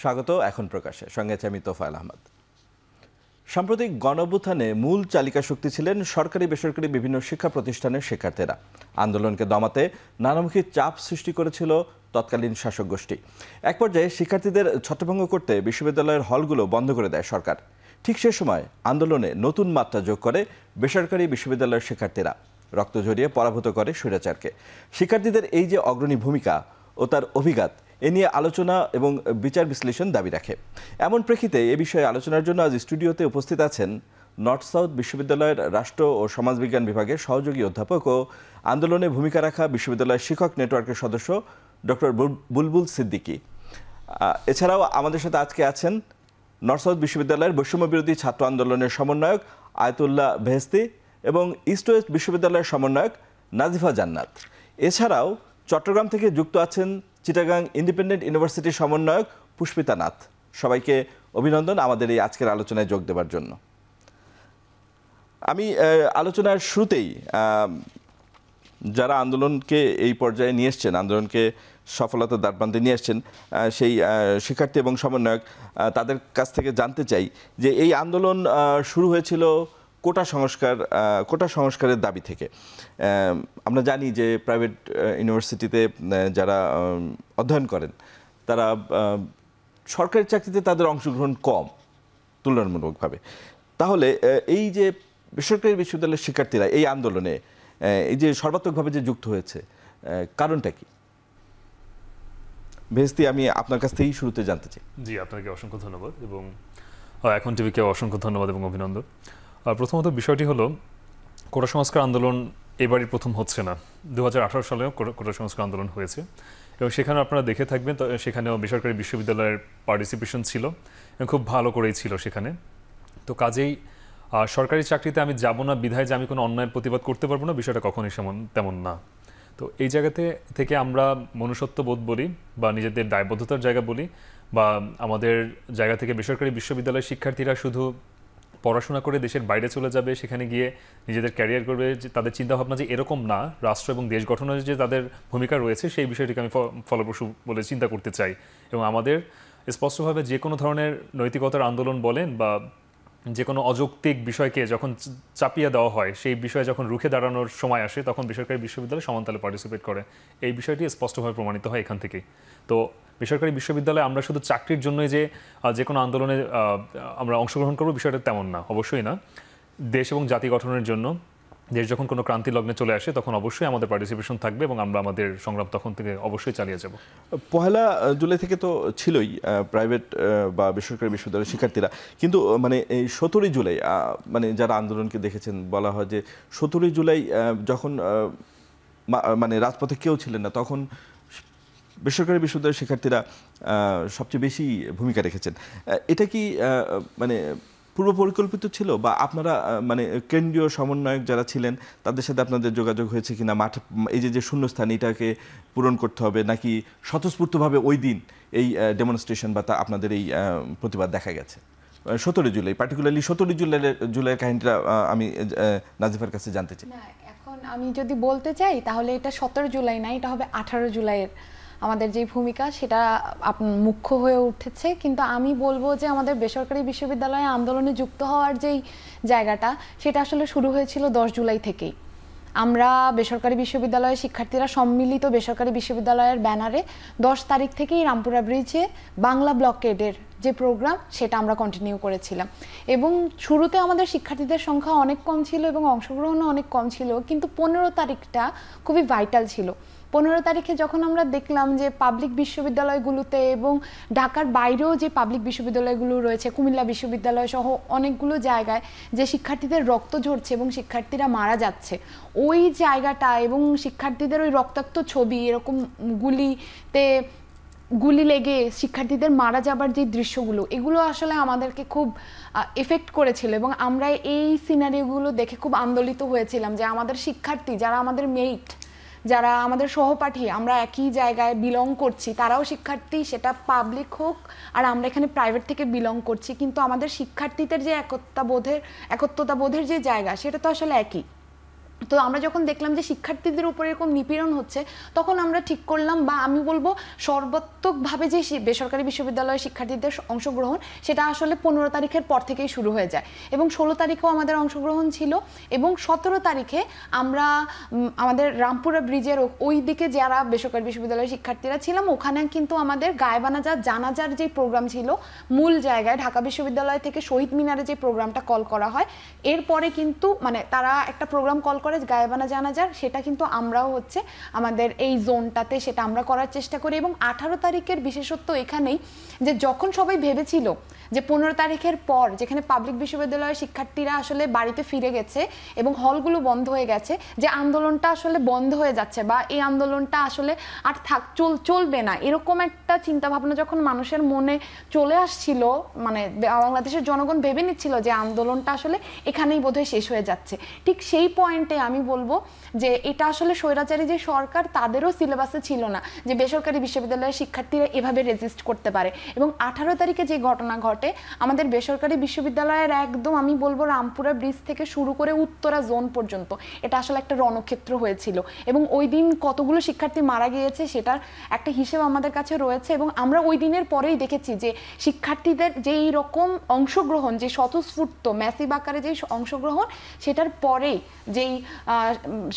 স্বাগত এখন প্রকাশে, সঙ্গে আছে আমি তোফায়েল আহমদ। সাম্প্রতিক গণঅভ্যুত্থানে মূল চালিকা শক্তি ছিলেন সরকারি বেসরকারি বিভিন্ন শিক্ষা প্রতিষ্ঠানের শিক্ষার্থীরা। আন্দোলনকে দমাতে নানামুখী চাপ সৃষ্টি করেছিল তৎকালীন শাসক গোষ্ঠী। এক পর্যায়ে শিক্ষার্থীদের ছত্রভঙ্গ করতে বিশ্ববিদ্যালয়ের হলগুলো বন্ধ করে দেয় সরকার। ঠিক সে সময় আন্দোলনে নতুন মাত্রা যোগ করে বেসরকারি বিশ্ববিদ্যালয়ের শিক্ষার্থীরা। রক্ত ঝরিয়ে পরাভূত করে স্বৈরাচারকে। শিক্ষার্থীদের এই যে অগ্রণী ভূমিকা ও তার অভিঘাত এ নিয়ে আলোচনা এবং বিচার বিশ্লেষণ দাবি রাখে। এমন প্রেক্ষিতে এ বিষয়ে আলোচনার জন্য আজ স্টুডিওতে উপস্থিত আছেন নর্থ সাউথ বিশ্ববিদ্যালয়ের রাষ্ট্র ও সমাজবিজ্ঞান বিভাগের সহযোগী অধ্যাপক ও আন্দোলনে ভূমিকা রাখা বিশ্ববিদ্যালয়ের শিক্ষক নেটওয়ার্কের সদস্য ডক্টর বুলবুল সিদ্দিকী। এছাড়াও আমাদের সাথে আজকে আছেন নর্থ সাউথ বিশ্ববিদ্যালয়ের বৈষম্য বিরোধী ছাত্র আন্দোলনের সমন্বয়ক আয়াতুল্লাহ বেহেশতি এবং ইস্ট ওয়েস্ট বিশ্ববিদ্যালয়ের সমন্বয়ক নাজিফা জান্নাত। এছাড়াও চট্টগ্রাম থেকে যুক্ত আছেন চিটাগাং ইন্ডিপেন্ডেন্ট ইউনিভার্সিটির সমন্বয়ক পুষ্পিতা নাথ। সবাইকে অভিনন্দন আমাদের এই আজকের আলোচনায় যোগ দেওয়ার জন্য। আমি আলোচনার শুরুতেই যারা আন্দোলনকে এই পর্যায়ে নিয়ে এসছেন, আন্দোলনকে সফলতার দ্বারপ্রান্তে নিয়ে এসছেন, সেই শিক্ষার্থী এবং সমন্বয়ক তাদের কাছ থেকে জানতে চাই যে এই আন্দোলন শুরু হয়েছিল কোটা সংস্কারের দাবি থেকে। আমরা জানি যে প্রাইভেট ইউনিভার্সিটিতে যারা অধ্যয়ন করেন তারা সরকারি চাকরিতে তাদের অংশগ্রহণ কম তুলনামূলকভাবে। তাহলে এই যে বেসরকারি বিশ্ববিদ্যালয়ের শিক্ষার্থীরা এই আন্দোলনে এই যে সর্বাত্মকভাবে যে যুক্ত হয়েছে, কারণটা কি? বেহেশতি, আমি আপনার কাছ থেকেই শুরুতে জানতে চাই। জি, আপনাকে অসংখ্য ধন্যবাদ এবং এখন টিভিকে অসংখ্য ধন্যবাদ এবং অভিনন্দন। প্রথমত বিষয়টি হলো, কোটা সংস্কার আন্দোলন এবারই প্রথম হচ্ছে না। 2018 সালেও কোটা সংস্কার আন্দোলন হয়েছে এবং সেখানে আপনারা দেখে থাকবেন, সেখানেও বেসরকারি বিশ্ববিদ্যালয়ের পার্টিসিপেশন ছিল এবং খুব ভালো করেই ছিল সেখানে। তো কাজেই সরকারি চাকরিতে আমি যাব না বিধায় যে আমি কোনো অন্যায়ের প্রতিবাদ করতে পারবো না, বিষয়টা কখনোই তেমন না। তো এই জায়গাতে থেকে আমরা মনুষ্যত্ববোধ বলি বা নিজেদের দায়বদ্ধতার জায়গা বলি বা আমাদের জায়গা থেকে বেসরকারি বিশ্ববিদ্যালয়ের শিক্ষার্থীরা শুধু পড়াশোনা করে দেশের বাইরে চলে যাবে, সেখানে গিয়ে নিজেদের ক্যারিয়ার করবে, তাদের চিন্তাভাবনা যে এরকম না, রাষ্ট্র এবং দেশ গঠনের যে তাদের ভূমিকা রয়েছে সেই বিষয়টিকে আমি ফলপ্রসূ বলে চিন্তা করতে চাই। এবং আমাদের স্পষ্টভাবে যে কোনো ধরনের নৈতিকতার আন্দোলন বলেন বা যে কোনো অযৌক্তিক বিষয়কে যখন চাপিয়ে দেওয়া হয়, সেই বিষয়ে যখন রুখে দাঁড়ানোর সময় আসে তখন বেসরকারি বিশ্ববিদ্যালয় সমানতালে পার্টিসিপেট করে। এই বিষয়টি স্পষ্টভাবে প্রমাণিত হয় এখান থেকেই। তো বেসরকারি বিশ্ববিদ্যালয়ে আমরা শুধু চাকরির জন্যই যে কোনো আন্দোলনে আমরা অংশগ্রহণ করবো, বিষয়টা তেমন না, অবশ্যই না। দেশ এবং জাতি গঠনের জন্য দেশ যখন কোনো ক্রান্তি লগ্নে চলে আসে তখন অবশ্যই আমাদের পার্টিসিপেশন থাকবে এবং আমরা আমাদের সংগ্রাম তখন থেকে অবশ্যই চালিয়ে যাব। 1 জুলাই থেকে তো ছিলই প্রাইভেট বা বেসরকারি বিশ্ববিদ্যালয়ের শিক্ষার্থীরা, কিন্তু মানে এই 17 জুলাই মানে যারা আন্দোলনকে দেখেছেন বলা হয় যে 17 জুলাই যখন মানে রাজপথে কেউ ছিলেন না, তখন বেসরকারি বিশ্ববিদ্যালয়ের শিক্ষার্থীরা সবচেয়ে বেশি ভূমিকা রেখেছেন। এটা কি মানে পূর্ব পরিকল্পিত ছিল বা আপনারা মানে কেন্দ্রীয় সমন্বয়ক যারা ছিলেন তাদের সাথে আপনাদের যোগাযোগ হয়েছে কিনা? মাঠে এই যে শূন্যস্থান এটাকে পূরণ করতে হবে, নাকি স্বতঃস্ফূর্তভাবে ওই দিন এই ডেমনস্ট্রেশন বা আপনাদের এই প্রতিবাদ দেখা গেছে? 17 জুলাই, পার্টিকুলারলি 17 জুলাইয়ের কাহিনীটা আমি নাজিফার কাছে জানতে চাই। এখন আমি যদি বলতে চাই তাহলে এটা 17 জুলাই না, এটা হবে 18 জুলাইয়ের আমাদের যে ভূমিকা সেটা মুখ্য হয়ে উঠেছে। কিন্তু আমি বলবো যে আমাদের বেসরকারি বিশ্ববিদ্যালয়ে আন্দোলনে যুক্ত হওয়ার যেই জায়গাটা সেটা আসলে শুরু হয়েছিল 10 জুলাই থেকেই। আমরা বেসরকারি বিশ্ববিদ্যালয়ের শিক্ষার্থীরা সম্মিলিত বেসরকারি বিশ্ববিদ্যালয়ের ব্যানারে 10 তারিখ থেকেই রামপুরা ব্রিজে বাংলা ব্লকেডের যে প্রোগ্রাম সেটা আমরা কন্টিনিউ করেছিলাম। এবং শুরুতে আমাদের শিক্ষার্থীদের সংখ্যা অনেক কম ছিল এবং অংশগ্রহণও অনেক কম ছিল, কিন্তু 15 তারিখটা খুবই ভাইটাল ছিল। 15 তারিখে যখন আমরা দেখলাম যে পাবলিক বিশ্ববিদ্যালয়গুলোতে এবং ঢাকার বাইরেও যে পাবলিক বিশ্ববিদ্যালয়গুলো রয়েছে, কুমিল্লা বিশ্ববিদ্যালয় সহ অনেকগুলো জায়গায় যে শিক্ষার্থীদের রক্ত ঝরছে এবং শিক্ষার্থীরা মারা যাচ্ছে, ওই জায়গাটা এবং শিক্ষার্থীদের ওই রক্তাক্ত ছবি, এরকম গুলি লেগে শিক্ষার্থীদের মারা যাবার যে দৃশ্যগুলো, এগুলো আসলে আমাদেরকে খুব এফেক্ট করেছিল এবং আমরা এই সিনারিওগুলো দেখে খুব আন্দোলিত হয়েছিলাম যে আমাদের শিক্ষার্থী যারা আমাদের মেট, যারা আমাদের সহপাঠী, আমরা একই জায়গায় বিলং করছি, তারাও শিক্ষার্থী, সেটা পাবলিক হোক আর আমরা এখানে প্রাইভেট থেকে বিলং করছি, কিন্তু আমাদের শিক্ষার্থীদের যে একত্বতাবোধের যে জায়গা সেটা তো আসলে একই। তো আমরা যখন দেখলাম যে শিক্ষার্থীদের উপরে এরকম নিপীড়ন হচ্ছে, তখন আমরা ঠিক করলাম, বা আমি বলবো সর্বাত্মকভাবে যে বেসরকারি বিশ্ববিদ্যালয়ের শিক্ষার্থীদের অংশগ্রহণ, সেটা আসলে 15 তারিখের পর থেকেই শুরু হয়ে যায়, এবং 16 তারিখেও আমাদের অংশগ্রহণ ছিল, এবং 17 তারিখে আমরা আমাদের রামপুরা ব্রিজের ওই দিকে যারা বেসরকারি বিশ্ববিদ্যালয়ের শিক্ষার্থীরা ছিলাম, ওখানে কিন্তু আমাদের গায়েবানাজা জানাজার যে প্রোগ্রাম ছিল মূল জায়গায় ঢাকা বিশ্ববিদ্যালয় থেকে শহীদ মিনারে যে প্রোগ্রামটা কল করা হয়, এরপরে কিন্তু মানে তারা একটা প্রোগ্রাম কল করে গায়েবানা জানাজার, সেটা কিন্তু আমরাও হচ্ছে আমাদের এই জোনটাতে সেটা আমরা করার চেষ্টা করি। এবং 18 তারিখের বিশেষত্ব এখানেই যে যখন সবাই ভেবেছিল যে 15 তারিখের পর যেখানে পাবলিক বিশ্ববিদ্যালয়ের শিক্ষার্থীরা আসলে বাড়িতে ফিরে গেছে এবং হলগুলো বন্ধ হয়ে গেছে, যে আন্দোলনটা আসলে বন্ধ হয়ে যাচ্ছে বা এই আন্দোলনটা আসলে আর চলবে না, এরকম একটা চিন্তা ভাবনা যখন মানুষের মনে চলে আসছিল, মানে বাংলাদেশের জনগণ ভেবে নিচ্ছিল যে আন্দোলনটা আসলে এখানেই বোধহয় শেষ হয়ে যাচ্ছে, ঠিক সেই পয়েন্টে আমি বলবো যে এটা আসলে স্বৈরাচারী যে সরকার, তাদেরও সিলেবাসে ছিল না যে বেসরকারি বিশ্ববিদ্যালয়ের শিক্ষার্থীরা এভাবে রেজিস্ট করতে পারে। এবং 18 তারিখে যে ঘটনা ঘটে, আমাদের বেসরকারি বিশ্ববিদ্যালয়ের একদম আমি বলবো রামপুরা ব্রিজ থেকে শুরু করে উত্তরা জোন পর্যন্ত এটা আসলে একটা রণক্ষেত্র হয়েছিল, এবং ওই দিন কতগুলো শিক্ষার্থী মারা গিয়েছে সেটার একটা হিসেব আমাদের কাছে রয়েছে। এবং আমরা ওই দিনের পরেই দেখেছি যে শিক্ষার্থীদের যে এই রকম অংশগ্রহণ, যে স্বতঃস্ফূর্ত ম্যাসিভ আকারে যে অংশগ্রহণ, সেটার পরেই যেই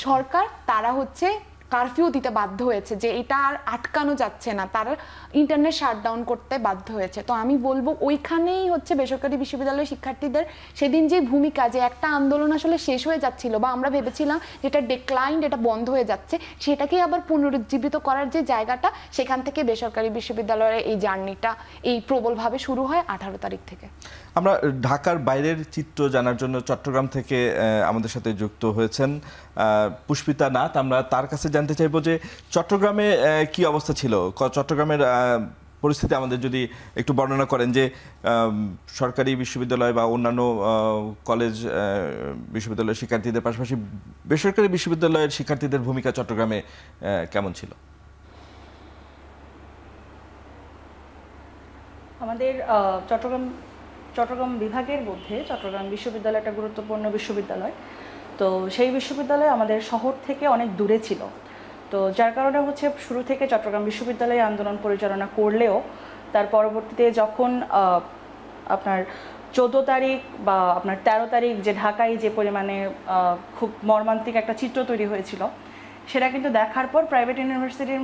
সরকার তারা হচ্ছে কারফিউ দিতে বাধ্য হয়েছে, যে এটা আর আটকানো যাচ্ছে না, তারা ইন্টারনেট শাটডাউন করতে বাধ্য হয়েছে। তো আমি বলবো ওইখানেই হচ্ছে বেসরকারি বিশ্ববিদ্যালয়ের শিক্ষার্থীদের সেদিন যে ভূমিকা, যে একটা আন্দোলন আসলে শেষ হয়ে যাচ্ছিল বা আমরা ভেবেছিলাম যেটা ডেক্লাইন্ড, এটা বন্ধ হয়ে যাচ্ছে, সেটাকে আবার পুনরুজ্জীবিত করার যে জায়গাটা, সেখান থেকে বেসরকারি বিশ্ববিদ্যালয়ের এই জার্নিটা এই প্রবলভাবে শুরু হয় 18 তারিখ থেকে। আমরা ঢাকার বাইরের চিত্র জানার জন্য চট্টগ্রাম থেকে আমাদের সাথে যুক্ত হয়েছেন পুষ্পিতা নাথ। আমরা তার কাছে জানতে চাইবো যে চট্টগ্রামে কি অবস্থা ছিল, চট্টগ্রামের পরিস্থিতি আমাদের যদি একটু বর্ণনা করেন, যে সরকারি বিশ্ববিদ্যালয় বা অন্যান্য কলেজ বিশ্ববিদ্যালয়ের শিক্ষার্থীদের পাশাপাশি বেসরকারি বিশ্ববিদ্যালয়ের শিক্ষার্থীদের ভূমিকা চট্টগ্রামে কেমন ছিল? আমাদের চট্টগ্রাম বিভাগের মধ্যে চট্টগ্রাম বিশ্ববিদ্যালয় একটা গুরুত্বপূর্ণ বিশ্ববিদ্যালয়। তো সেই বিশ্ববিদ্যালয় আমাদের শহর থেকে অনেক দূরে ছিল, তো যার কারণে হচ্ছে শুরু থেকে চট্টগ্রাম বিশ্ববিদ্যালয়ে আন্দোলন পরিচালনা করলেও তার পরবর্তীতে যখন আপনার 14 তারিখ বা আপনার 13 তারিখ যে ঢাকায় যে পরিমাণে খুব মর্মান্তিক একটা চিত্র তৈরি হয়েছিল, সেটা কিন্তু দেখার পর প্রাইভেট ইউনিভার্সিটির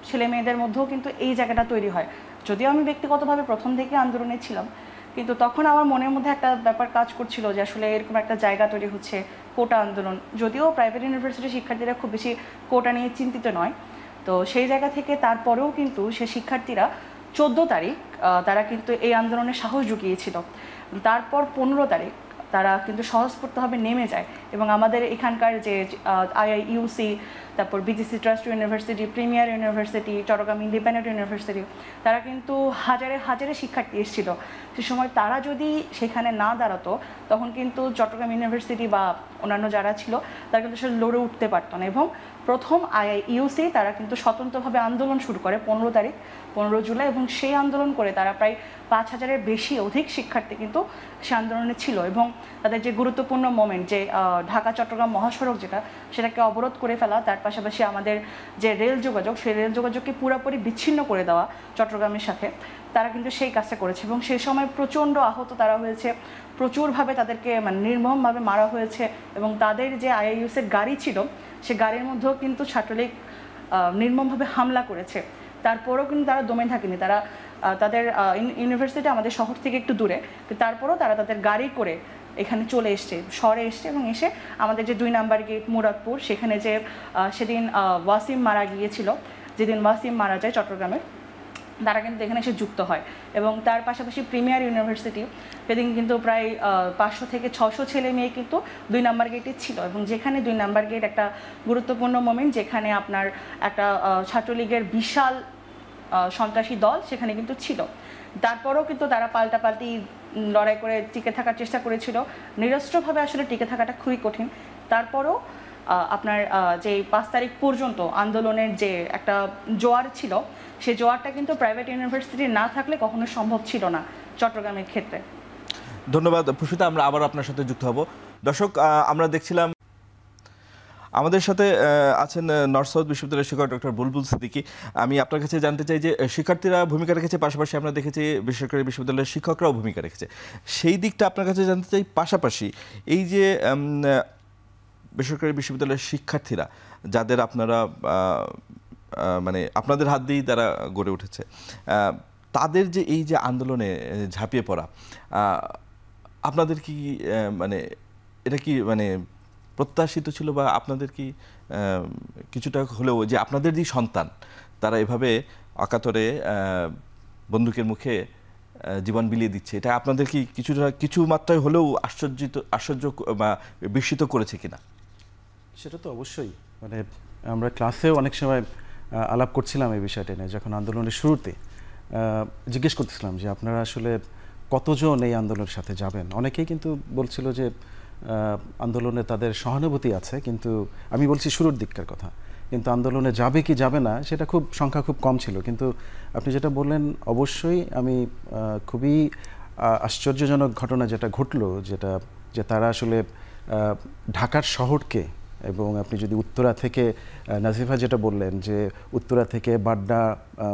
ছেলে মেয়েদের মধ্যেও কিন্তু এই জায়গাটা তৈরি হয়। যদিও আমি ব্যক্তিগতভাবে প্রথম থেকে আন্দোলনে ছিলাম, কিন্তু তখন আমার মনের মধ্যে একটা ব্যাপার কাজ করছিল যে আসলে এরকম একটা জায়গা তৈরি হচ্ছে, কোটা আন্দোলন। যদিও প্রাইভেট ইউনিভার্সিটির শিক্ষার্থীরা খুব বেশি কোটা নিয়ে চিন্তিত নয়, তো সেই জায়গা থেকে তারপরেও কিন্তু সে শিক্ষার্থীরা 14 তারিখ তারা কিন্তু এই আন্দোলনে সাহস জুগিয়েছিল। তারপর 15 তারিখ তারা কিন্তু স্বতঃস্ফূর্তভাবে নেমে যায়, এবং আমাদের এখানকার যে IIUC, তারপর BGC trust university, premier university, Chittagong independent university, তারা কিন্তু হাজারে হাজারে শিক্ষার্থী এসেছিল। সে সময় তারা যদি সেখানে না দাঁড়াতো, তখন কিন্তু চট্টগ্রাম ইউনিভার্সিটি বা অন্যান্য যারা ছিল তারা কিন্তু সে লড়ে উঠতে পারত না। এবং প্রথম IIUC তারা কিন্তু স্বতন্ত্রভাবে আন্দোলন শুরু করে 15 জুলাই, এবং সেই আন্দোলন করে তারা প্রায় 5000-এর বেশি অধিক শিক্ষার্থী কিন্তু সে আন্দোলনে ছিল। এবং তাদের যে গুরুত্বপূর্ণ মোমেন্ট, যে ঢাকা চট্টগ্রাম মহাসড়ক সেটাকে অবরোধ করে ফেলা, তার পাশাপাশি আমাদের যে রেল যোগাযোগ, সেই রেল যোগাযোগকে পুরোপুরি বিচ্ছিন্ন করে দেওয়া চট্টগ্রামের সাথে, তারা কিন্তু সেই কাজটা করেছে। এবং সেই সময় প্রচণ্ড আহত তারা হয়েছে, প্রচুরভাবে তাদেরকে মানে নির্মমভাবে মারা হয়েছে। এবং তাদের যে IIUC-এর গাড়ি ছিল, সে গাড়ির মধ্যেও কিন্তু ছাত্রলীগ নির্মমভাবে হামলা করেছে। তারপরেও কিন্তু তারা দমে থাকেনি, তারা তাদের ইউনিভার্সিটি আমাদের শহর থেকে একটু দূরে, তারপরেও তারা তাদের গাড়ি করে এখানে চলে এসছে, শহরে এসছে, এবং এসে আমাদের যে 2 নাম্বার গেট মুরাদপুর, সেখানে যে সেদিন ওয়াসিম মারা গিয়েছিল, যেদিন ওয়াসিম মারা যায় চট্টগ্রামের, তারা কিন্তু এখানে এসে যুক্ত হয়। এবং তার পাশাপাশি প্রিমিয়ার ইউনিভার্সিটি, সেদিন কিন্তু প্রায় 500 থেকে 600 ছেলে মেয়ে কিন্তু 2 নাম্বার গেটে ছিল। এবং যেখানে 2 নাম্বার গেট একটা গুরুত্বপূর্ণ মোমেন্ট, যেখানে আপনার একটা ছাত্রলীগের বিশাল সন্ত্রাসী দল সেখানে কিন্তু ছিল। তারপরেও কিন্তু তারা পাল্টাপাল্টি লড়াই করে টিকে থাকার চেষ্টা করেছিল। নিরস্ত্রভাবে আসলে টিকে থাকাটা খুবই কঠিন। তারপরও আপনার যে 5 তারিখ পর্যন্ত আন্দোলনের যে একটা জোয়ার ছিল, সেই জোয়ারটা কিন্তু প্রাইভেট ইউনিভার্সিটি না থাকলে কখনো সম্ভব ছিল না চট্টগ্রামের ক্ষেত্রে। ধন্যবাদ পুষ্পিতা, আমরা আবার আপনার সাথে যুক্ত হব। দর্শক, আমরা দেখছিলাম আমাদের সাথে আছেন নর্থ সাউথ বিশ্ববিদ্যালয়ের শিক্ষক ডক্টর বুলবুল সিদ্দিকী। আমি আপনার কাছে জানতে চাই যে শিক্ষার্থীরা ভূমিকা রেখেছে, পাশাপাশি আমরা দেখেছি বেসরকারি বিশ্ববিদ্যালয়ের শিক্ষকরাও ভূমিকা রেখেছে, সেই দিকটা আপনার কাছে জানতে চাই। পাশাপাশি এই যে বেসরকারি বিশ্ববিদ্যালয়ের শিক্ষার্থীরা যাদের আপনারা মানে আপনাদের হাত দিয়েই তারা গড়ে উঠেছে, তাদের যে এই যে আন্দোলনে ঝাঁপিয়ে পড়া, আপনাদের কি মানে এটা কি মানে প্রত্যাশিত ছিল, বা আপনাদের কি কিছুটা হলেও যে আপনাদের যে সন্তান তারা এভাবে অকাতরে বন্দুকের মুখে জীবন বিলিয়ে দিচ্ছে, এটা আপনাদের কি কিছু মাত্রায় হলেও আশ্চর্য বা বিস্মিত করেছে কিনা? সেটা তো অবশ্যই, মানে আমরা ক্লাসেও অনেক সময় আলাপ করছিলাম এই বিষয়টা নিয়ে। যখন আন্দোলনের শুরুতে জিজ্ঞেস করতেছিলাম যে আপনারা আসলে কতজন এই আন্দোলনের সাথে যাবেন, অনেকেই কিন্তু বলছিল যে আন্দোলনে তাদের সহানুভূতি আছে, কিন্তু আমি বলছি শুরুর দিককার কথা, কিন্তু আন্দোলনে যাবে কি যাবে না সেটা সংখ্যা খুব কম ছিল। কিন্তু আপনি যেটা বললেন, অবশ্যই আমি খুবই আশ্চর্যজনক ঘটনা যেটা ঘটলো, যে তারা আসলে ঢাকার শহরকে, এবং আপনি যদি উত্তরা থেকে, নাজিফা যেটা বললেন যে উত্তরা থেকে বাড্ডা,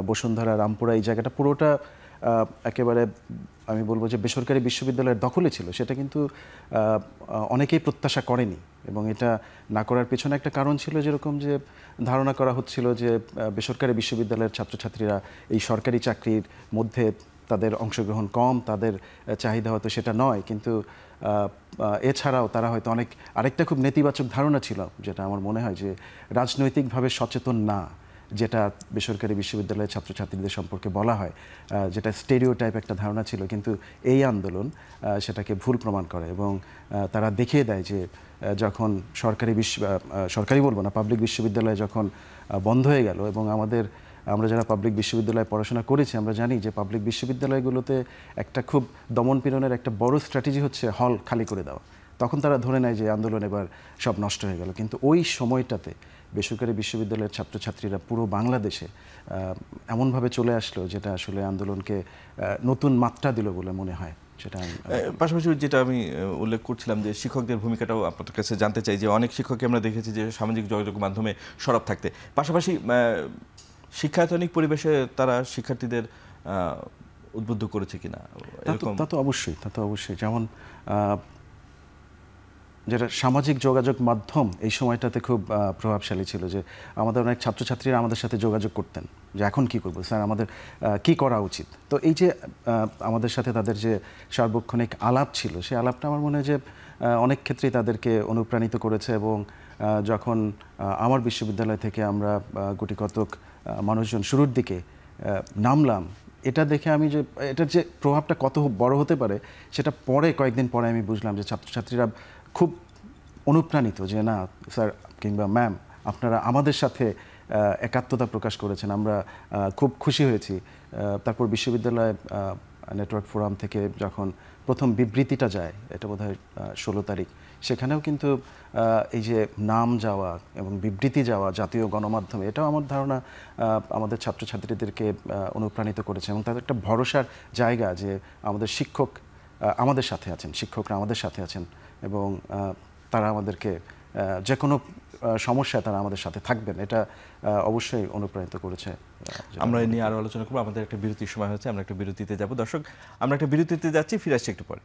বসুন্ধরা, রামপুরা, এই জায়গাটা পুরোটা একেবারে আমি বলবো যে বেসরকারি বিশ্ববিদ্যালয়ের দখলে ছিল, সেটা কিন্তু অনেকেই প্রত্যাশা করেনি। এবং এটা না করার পেছনে একটা কারণ ছিল, যেরকম যে ধারণা করা হচ্ছিল যে বেসরকারি বিশ্ববিদ্যালয়ের ছাত্রছাত্রীরা এই সরকারি চাকরির মধ্যে তাদের অংশগ্রহণ কম, তাদের চাহিদা হয়তো সেটা নয়। কিন্তু এছাড়াও তারা হয়তো আরেকটা খুব নেতিবাচক ধারণা ছিল, যেটা আমার মনে হয় যে রাজনৈতিকভাবে সচেতন না, যেটা বেসরকারি বিশ্ববিদ্যালয়ের ছাত্রছাত্রীদের সম্পর্কে বলা হয়, যেটা স্টেরিওটাইপ একটা ধারণা ছিল। কিন্তু এই আন্দোলন সেটাকে ভুল প্রমাণ করে, এবং তারা দেখিয়ে দেয় যে যখন সরকারি বলবো না, পাবলিক বিশ্ববিদ্যালয় যখন বন্ধ হয়ে গেল, এবং আমরা যারা পাবলিক বিশ্ববিদ্যালয়ে পড়াশোনা করেছি আমরা জানি যে পাবলিক বিশ্ববিদ্যালয়গুলোতে একটা খুব দমনপীড়নের একটা বড় স্ট্র্যাটেজি হচ্ছে হল খালি করে দেওয়া। তখন তারা ধরে নেয় যে আন্দোলন এবার সব নষ্ট হয়ে গেল। কিন্তু ওই সময়টাতে বেসরকারি বিশ্ববিদ্যালয়ের ছাত্রছাত্রীরা পুরো বাংলাদেশে এমনভাবে চলে আসলো, যেটা আসলে আন্দোলনকে নতুন মাত্রা দিল বলে মনে হয়। সেটা পাশাপাশি যেটা আমি উল্লেখ করছিলাম যে শিক্ষকদের ভূমিকাটাও আপনাদের কাছে জানতে চাই, যে অনেক শিক্ষককে আমরা দেখেছি যে সামাজিক যোগাযোগ মাধ্যমে সরব থাকতে, পাশাপাশি শিক্ষায়তনিক পরিবেশে তারা শিক্ষার্থীদের উদ্বুদ্ধ করেছে কিনা? তা তো অবশ্যই, যেমন যেটা সামাজিক যোগাযোগ মাধ্যম এই সময়টাতে খুব প্রভাবশালী ছিল, যে আমাদের অনেক ছাত্রছাত্রীরা আমাদের সাথে যোগাযোগ করতেন যে এখন কি করব স্যার, আমাদের কি করা উচিত। তো এই যে আমাদের সাথে তাদের যে সার্বক্ষণিক আলাপ ছিল, সেই আলাপটা আমার মনে হয় যে অনেক ক্ষেত্রেই তাদেরকে অনুপ্রাণিত করেছে। এবং যখন আমার বিশ্ববিদ্যালয় থেকে আমরা গুটি কতক মানুষজন শুরুর দিকে নামলাম, এটা দেখে আমি যে এটার যে প্রভাবটা কত বড় হতে পারে, সেটা কয়েকদিন পরে আমি বুঝলাম যে ছাত্রছাত্রীরা খুব অনুপ্রাণিত, যে না স্যার কিংবা ম্যাম, আপনারা আমাদের সাথে একাত্মতা প্রকাশ করেছেন, আমরা খুব খুশি হয়েছি। তারপর বিশ্ববিদ্যালয় নেটওয়ার্ক ফোরাম থেকে যখন প্রথম বিবৃতিটা যায়, এটা বোধহয় 16 তারিখ, সেখানেও কিন্তু এই যে নাম যাওয়া এবং বিবৃতি যাওয়া জাতীয় গণমাধ্যমে, এটাও আমার ধারণা আমাদের ছাত্রছাত্রীদেরকে অনুপ্রাণিত করেছে, এবং তাদের একটা ভরসার জায়গা যে আমাদের শিক্ষকরা আমাদের সাথে আছেন, এবং তারা আমাদেরকে যে কোনো সমস্যায় তারা আমাদের সাথে থাকবেন, এটা অবশ্যই অনুপ্রাণিত করেছে। আমরা এই নিয়ে আরও আলোচনা করবো। আমাদের একটা বিরতির সময় হচ্ছে, আমরা একটা বিরতিতে যাব। দর্শক, আমরা একটা বিরতিতে যাচ্ছি, ফিরে আসছি একটু পরে।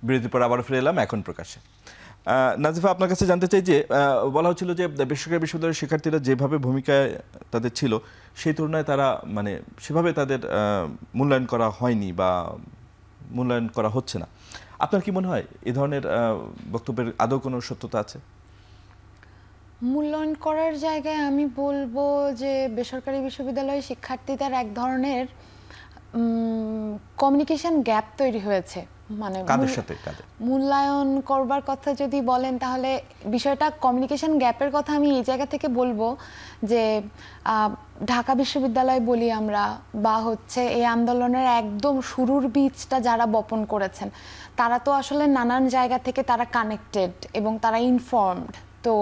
বিরতির পর আবার ফিরে এলাম এখন প্রকাশে। নাজিফা, আপনার কাছে জানতে চাই যে বলা হচ্ছিল যে বেসরকারি বিশ্ববিদ্যালয়ের শিক্ষার্থীরা যেভাবে ভূমিকায় তাদের ছিল, সেই তুলনায় তারা মানে সেভাবে তাদের মূল্যায়ন করা হয়নি বা মূল্যায়ন করা হচ্ছে না। আপনার কি মনে হয় এ ধরনের বক্তব্যের আদৌ কোনো সত্যতা আছে? মূল্যায়ন করার জায়গায় আমি বলবো যে বেসরকারি বিশ্ববিদ্যালয়ের শিক্ষার্থীদের এক ধরনের কমিউনিকেশন গ্যাপ তৈরি হয়েছে। মানে মূল্যায়ন করবার কথা যদি বলেন, তাহলে বিষয়টা কমিউনিকেশন গ্যাপের কথা আমি এই জায়গা থেকে বলবো যে ঢাকা বিশ্ববিদ্যালয় বলি আমরা, বা হচ্ছে এই আন্দোলনের একদম শুরুর বীজটা যারা বপন করেছেন, তারা তো আসলে নানান জায়গা থেকে তারা কানেক্টেড এবং তারা ইনফর্মড। তো